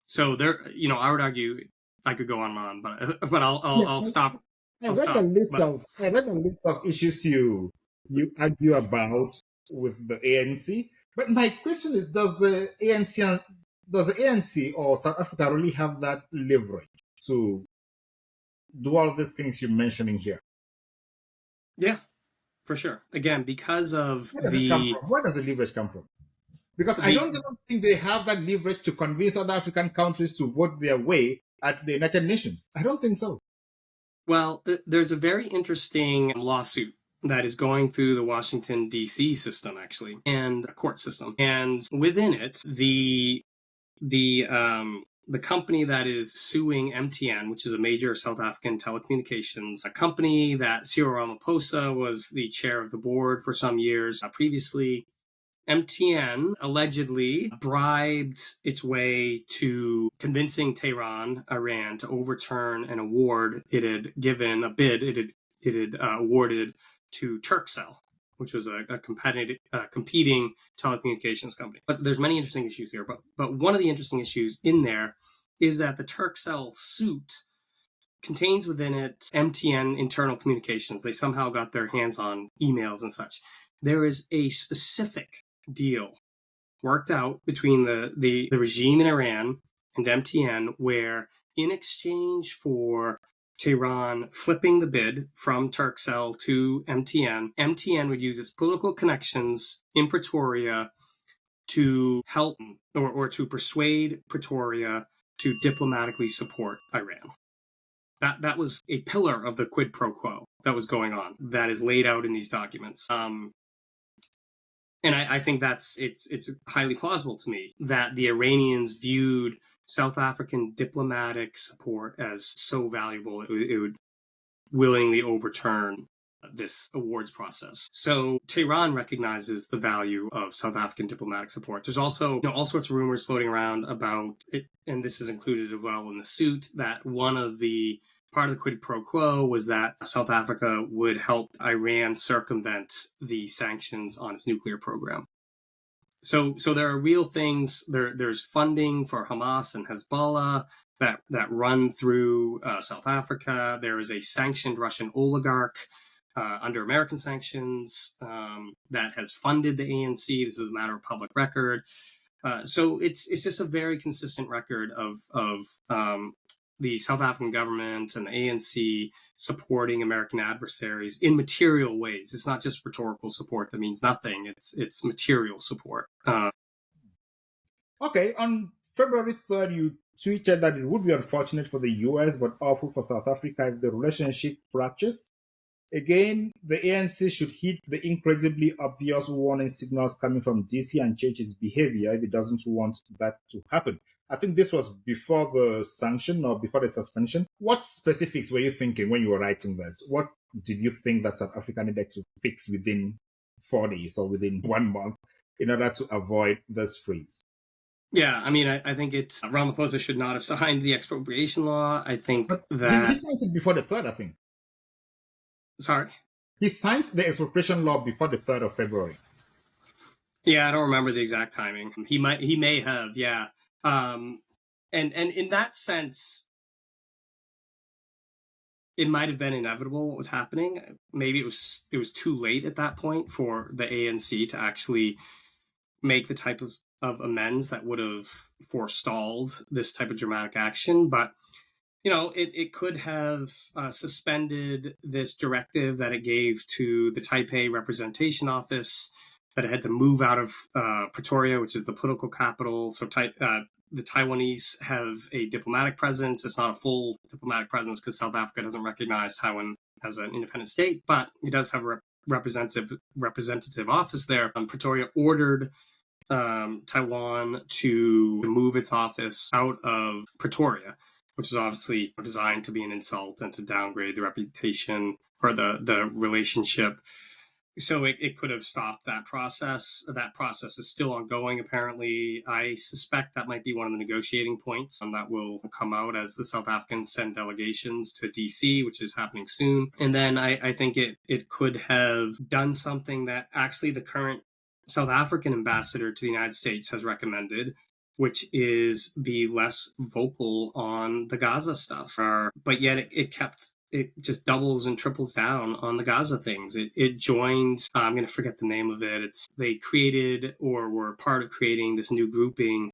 So there, I would argue I could go on and on, but I'll stop. I read a list of issues you argue about with the ANC. But my question is, does the ANC or South Africa really have that leverage to do all these things you're mentioning here? Yeah, for sure. Again, because of Where does the leverage come from? Because I don't think they have that leverage to convince other African countries to vote their way at the United Nations. I don't think so. Well, there's a very interesting lawsuit that is going through the Washington, D.C. system, actually, and a court system. And within it, the company that is suing MTN, which is a major South African telecommunications company that Cyril Ramaphosa was the chair of the board for some years previously, MTN allegedly bribed its way to convincing Tehran, Iran, to overturn an award it had given, a bid it had awarded to Turkcell, which was a competing telecommunications company. But there's many interesting issues here. But one of the interesting issues in there is that the Turkcell suit contains within it MTN internal communications. They somehow got their hands on emails and such. There is a specific deal worked out between the regime in Iran and MTN where, in exchange for Tehran flipping the bid from Turkcell to MTN would use its political connections in Pretoria to help or to persuade Pretoria to diplomatically support Iran. That was a pillar of the quid pro quo that was going on, that is laid out in these documents. And I think it's highly plausible to me that the Iranians viewed South African diplomatic support as so valuable it would willingly overturn this awards process. So Tehran recognizes the value of South African diplomatic support. There's also all sorts of rumors floating around about it, and this is included as well in the suit, that one of the part of the quid pro quo was that South Africa would help Iran circumvent the sanctions on its nuclear program. So there are real things. There's funding for Hamas and Hezbollah that run through South Africa. There is a sanctioned Russian oligarch under American sanctions that has funded the ANC. This is a matter of public record. So it's just a very consistent record of the South African government and the ANC supporting American adversaries in material ways. It's not just rhetorical support that means nothing. It's material support. Okay, on February 3rd, you tweeted that it would be unfortunate for the US but awful for South Africa if the relationship fractures. Again, the ANC should heed the incredibly obvious warning signals coming from DC and change its behavior if it doesn't want that to happen. I think this was before the sanction or before the suspension. What specifics were you thinking when you were writing this? What did you think that South Africa needed to fix within 4 days or within 1 month in order to avoid this freeze? Yeah, I mean, I think Ramaphosa should not have signed the expropriation law. I think But that... He signed it before the 3rd, I think. Sorry? He signed the expropriation law before the 3rd of February. Yeah, I don't remember the exact timing. He may have, yeah. And in that sense, it might have been inevitable what was happening. Maybe it was too late at that point for the ANC to actually make the type of amends that would have forestalled this type of dramatic action. But it could have suspended this directive that it gave to the Taipei Representation Office, that it had to move out of Pretoria, which is the political capital. So the Taiwanese have a diplomatic presence. It's not a full diplomatic presence because South Africa doesn't recognize Taiwan as an independent state, but it does have a representative office there. Pretoria ordered Taiwan to move its office out of Pretoria, which is obviously designed to be an insult and to downgrade the reputation or the relationship. So it could have stopped that process. That process is still ongoing, apparently. I suspect that might be one of the negotiating points that will come out as the South Africans send delegations to DC, which is happening soon. And then I think it could have done something that actually the current South African ambassador to the United States has recommended, which is be less vocal on the Gaza stuff. But yet it just doubles and triples down on the Gaza things. It joined, I'm going to forget the name of it. They created or were part of creating this new grouping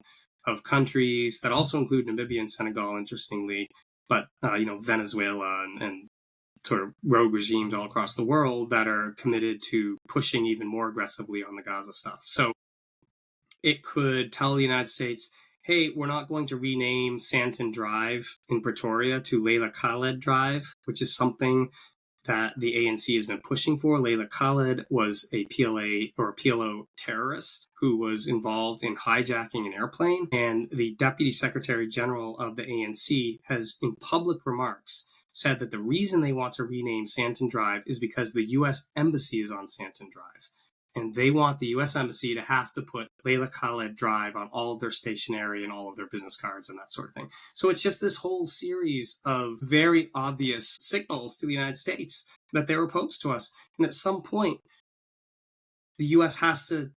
of countries that also include Namibia and Senegal, interestingly, but, Venezuela and sort of rogue regimes all across the world that are committed to pushing even more aggressively on the Gaza stuff. So it could tell the United States, hey, we're not going to rename Santon Drive in Pretoria to Leila Khaled Drive, which is something that the ANC has been pushing for. Leila Khaled was a PLA or a PLO terrorist who was involved in hijacking an airplane. And the Deputy Secretary General of the ANC has, in public remarks, said that the reason they want to rename Santon Drive is because the U.S. Embassy is on Santon Drive. And they want the U.S. Embassy to have to put Leila Khaled Drive on all of their stationery and all of their business cards and that sort of thing. So it's just this whole series of very obvious signals to the United States that they're opposed to us. And at some point, the U.S. has to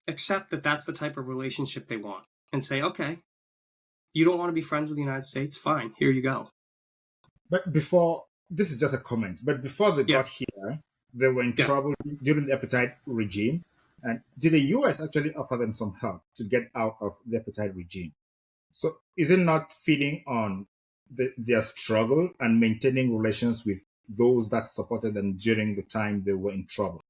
accept that that's the type of relationship they want and say, okay, you don't want to be friends with the United States? Fine, here you go. But this is just a comment, but before they got here, they were in trouble during the apartheid regime. And did the US actually offer them some help to get out of the apartheid regime? So is it not feeding on their struggle and maintaining relations with those that supported them during the time they were in trouble?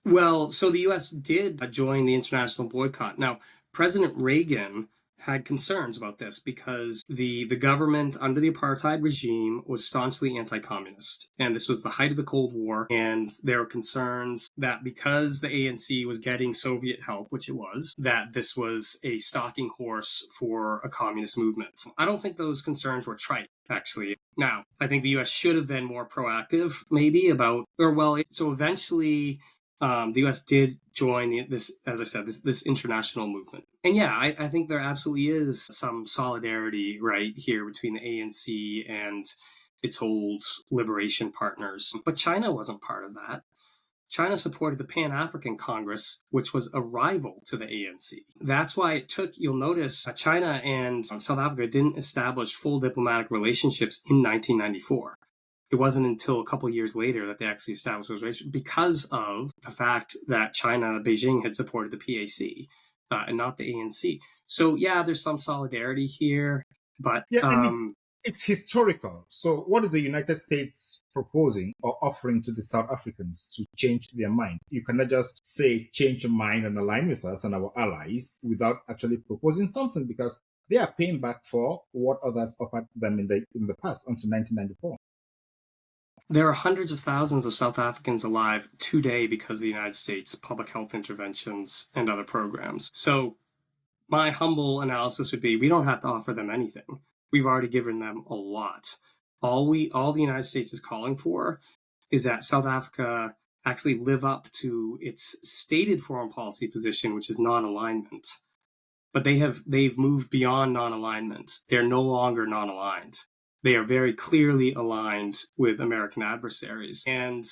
Well, so the U.S. did join the international boycott. Now, President Reagan had concerns about this because the government under the apartheid regime was staunchly anti-communist. And this was the height of the Cold War. And there were concerns that because the ANC was getting Soviet help, which it was, that this was a stalking horse for a communist movement. I don't think those concerns were trite, actually. Now, I think the U.S. should have been more proactive, maybe, so eventually the U.S. did join this international movement. And yeah, I think there absolutely is some solidarity right here between the ANC and its old liberation partners. But China wasn't part of that. China supported the Pan-African Congress, which was a rival to the ANC. That's why it took, you'll notice, China and South Africa didn't establish full diplomatic relationships in 1994. It wasn't until a couple of years later that they actually established those relations because of the fact that China, Beijing, had supported the PAC and not the ANC. So yeah, there's some solidarity here, but it's historical. So what is the United States proposing or offering to the South Africans to change their mind? You cannot just say change your mind and align with us and our allies without actually proposing something, because they are paying back for what others offered them in the past until 1994. There are hundreds of thousands of South Africans alive today because of the United States public health interventions and other programs. So my humble analysis would be we don't have to offer them anything. We've already given them a lot. All the United States is calling for is that South Africa actually live up to its stated foreign policy position, which is non-alignment. But they've moved beyond non-alignment. They're no longer non-aligned. They are very clearly aligned with American adversaries. And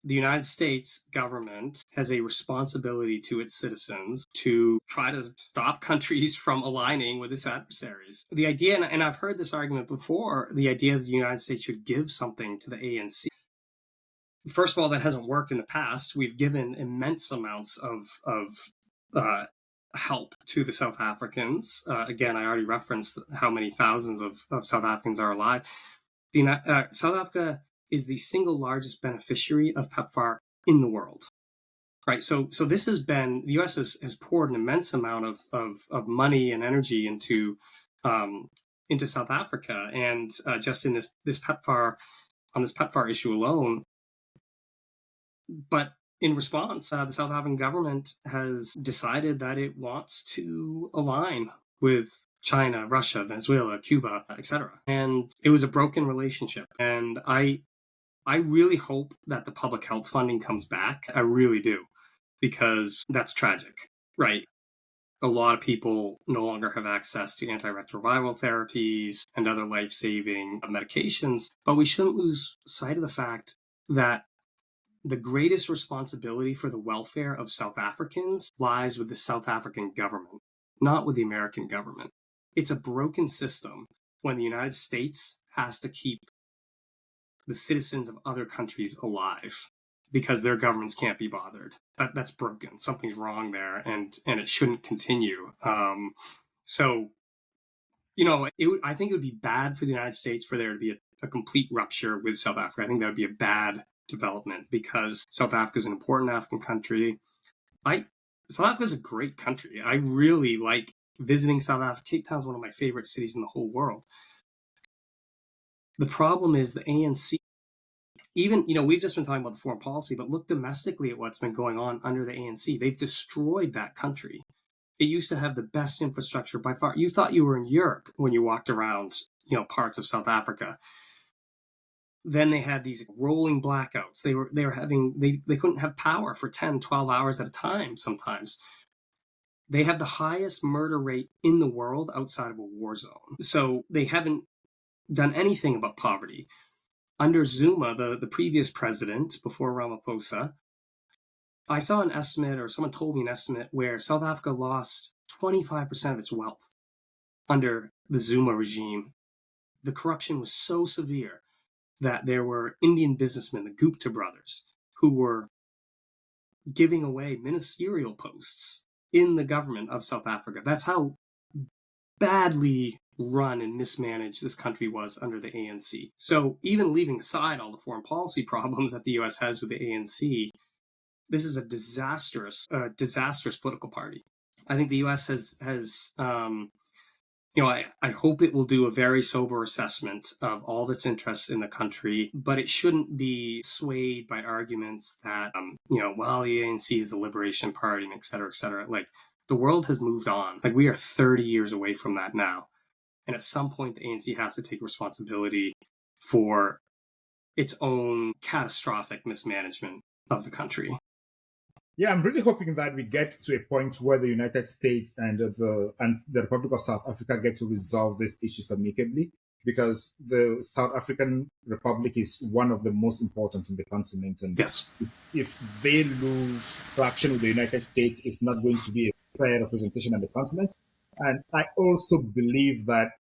the United States government has a responsibility to its citizens to try to stop countries from aligning with its adversaries. The idea, and I've heard this argument before, the idea that the United States should give something to the ANC. First of all, that hasn't worked in the past. We've given immense amounts of help to the South Africans. Again, I already referenced how many thousands of South Africans are alive. South Africa is the single largest beneficiary of PEPFAR in the world, right? So this has been, the U.S. has poured an immense amount of money and energy into South Africa, and just in this PEPFAR, on this PEPFAR issue alone. But in response, the South African government has decided that it wants to align with China, Russia, Venezuela, Cuba, etc. And it was a broken relationship. And I really hope that the public health funding comes back. I really do, because that's tragic, right? A lot of people no longer have access to antiretroviral therapies and other life-saving medications. But we shouldn't lose sight of the fact that the greatest responsibility for the welfare of South Africans lies with the South African government, not with the American government. It's a broken system when the United States has to keep the citizens of other countries alive because their governments can't be bothered. That's broken. Something's wrong there, and it shouldn't continue. So, I think it would be bad for the United States for there to be a complete rupture with South Africa. I think that would be a bad development because South Africa is an important African country. South Africa is a great country. I really like visiting South Africa. Cape Town is one of my favorite cities in the whole world. The problem is the ANC, even, we've just been talking about the foreign policy, but look domestically at what's been going on under the ANC. They've destroyed that country. It used to have the best infrastructure by far. You thought you were in Europe when you walked around, parts of South Africa. Then they had these rolling blackouts. They couldn't have power for 10, 12 hours at a time sometimes. They have the highest murder rate in the world outside of a war zone. So they haven't done anything about poverty. Under Zuma, the previous president, before Ramaphosa, I saw an estimate, or someone told me an estimate, where South Africa lost 25% of its wealth under the Zuma regime. The corruption was so severe that there were Indian businessmen, the Gupta brothers, who were giving away ministerial posts in the government of South Africa. That's how badly run and mismanaged this country was under the ANC. So even leaving aside all the foreign policy problems that the US has with the ANC, this is a disastrous political party. I think the U.S. has I hope it will do a very sober assessment of all of its interests in the country, but it shouldn't be swayed by arguments that, well, the ANC is the Liberation Party, and et cetera, et cetera. Like, the world has moved on. Like, we are 30 years away from that now. And at some point, the ANC has to take responsibility for its own catastrophic mismanagement of the country. Yeah, I'm really hoping that we get to a point where the United States and the Republic of South Africa get to resolve these issues amicably, because the South African Republic is one of the most important in the continent. And yes, if they lose traction with the United States, it's not going to be a fair representation of the continent. And I also believe that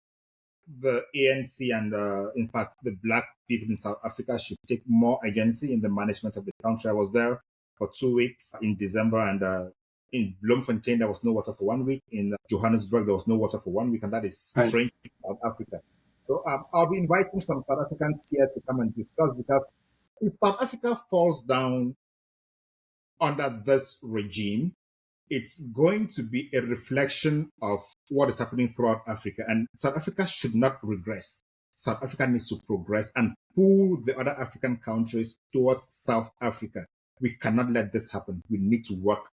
the ANC and, in fact, the Black people in South Africa should take more agency in the management of the country. I was there for 2 weeks in December, and in Bloemfontein there was no water for 1 week. In Johannesburg there was no water for 1 week, and that is strange in South Africa. So I'll be inviting some South Africans here to come and discuss, because if South Africa falls down under this regime, it's going to be a reflection of what is happening throughout Africa. And South Africa should not regress. South Africa needs to progress and pull the other African countries towards South Africa. We cannot let this happen. We need to work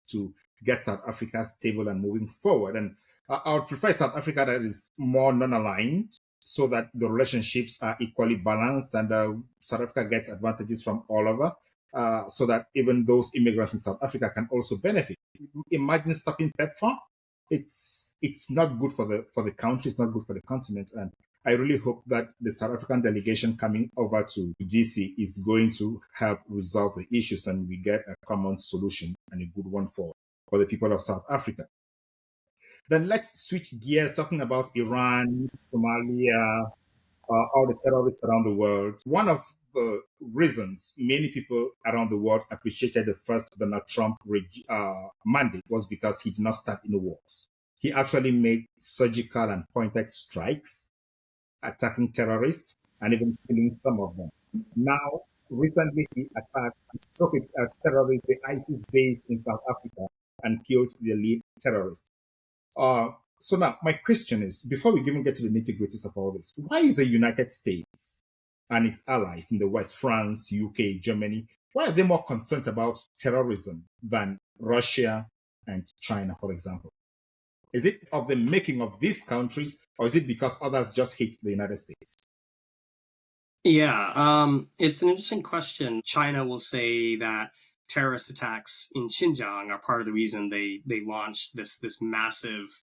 to get South Africa stable and moving forward. And I would prefer South Africa that is more non-aligned, so that the relationships are equally balanced, and South Africa gets advantages from all over, so that even those immigrants in South Africa can also benefit. Imagine stopping PEPFAR. It's not good for the country. It's not good for the continent. And I really hope that the South African delegation coming over to DC is going to help resolve the issues, and we get a common solution, and a good one for the people of South Africa. Then let's switch gears, talking about Iran, Somalia, all the terrorists around the world. One of the reasons many people around the world appreciated the first Donald Trump mandate was because he did not start any wars. He actually made surgical and pointed strikes, attacking terrorists and even killing some of them. Now, recently he attacked and struck a terrorist, the ISIS base in South Africa, and killed the lead terrorist. So now, my question is, before we even get to the nitty-gritties of all this, why is the United States and its allies in the West, France, UK, Germany, why are they more concerned about terrorism than Russia and China, for example? Is it of the making of these countries, or is it because others just hate the United States? Yeah, it's an interesting question. China will say that terrorist attacks in Xinjiang are part of the reason they launched this massive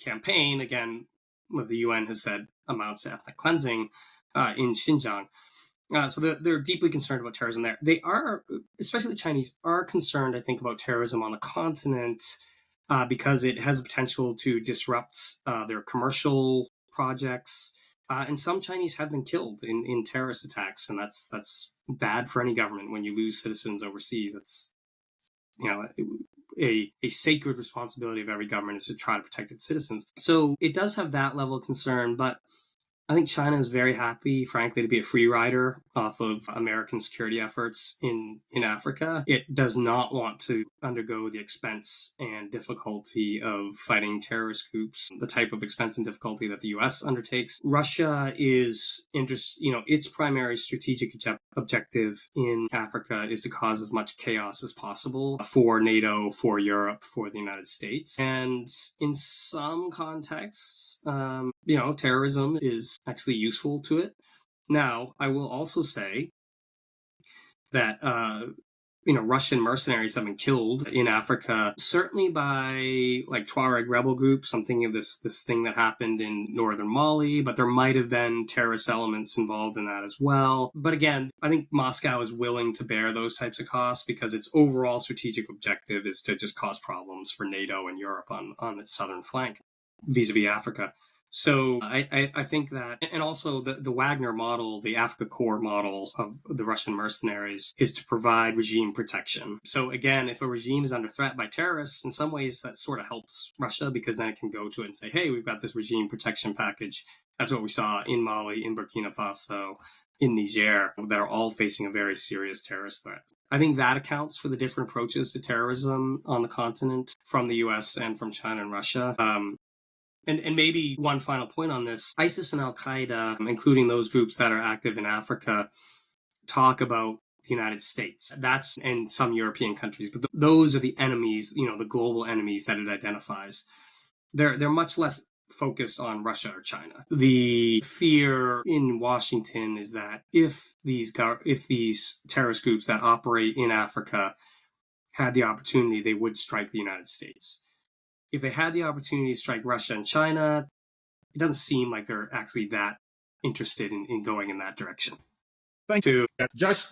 campaign, again, what the UN has said amounts to ethnic cleansing in Xinjiang. So they're deeply concerned about terrorism there. They are, especially the Chinese, are concerned, I think, about terrorism on the continent because it has the potential to disrupt their commercial projects. And some Chinese have been killed in terrorist attacks, and that's bad for any government when you lose citizens overseas. That's a sacred responsibility of every government is to try to protect its citizens. So it does have that level of concern, but I think China is very happy, frankly, to be a free rider off of American security efforts in Africa. It does not want to undergo the expense and difficulty of fighting terrorist groups, the type of expense and difficulty that the U.S. undertakes. Russia is its primary strategic objective in Africa is to cause as much chaos as possible for NATO, for Europe, for the United States. And in some contexts, terrorism is actually useful to it. Now, I will also say that Russian mercenaries have been killed in Africa, certainly by like Tuareg rebel groups. I'm thinking of this thing that happened in northern Mali, but there might have been terrorist elements involved in that as well. But again, I think Moscow is willing to bear those types of costs because its overall strategic objective is to just cause problems for NATO and Europe on its southern flank vis-a-vis Africa. So I think that, and also the Wagner model, the Africa Corps model of the Russian mercenaries is to provide regime protection. So again, if a regime is under threat by terrorists, in some ways that sort of helps Russia because then it can go to it and say, hey, we've got this regime protection package. That's what we saw in Mali, in Burkina Faso, in Niger that are all facing a very serious terrorist threat. I think that accounts for the different approaches to terrorism on the continent from the US and from China and Russia. And maybe one final point on this, ISIS and Al-Qaeda, including those groups that are active in Africa, talk about the United States. That's in some European countries, but those are the enemies, the global enemies that it identifies. They're much less focused on Russia or China. The fear in Washington is that if these terrorist groups that operate in Africa had the opportunity, they would strike the United States. If they had the opportunity to strike Russia and China, it doesn't seem like they're actually that interested in going in that direction. Thank you. Josh,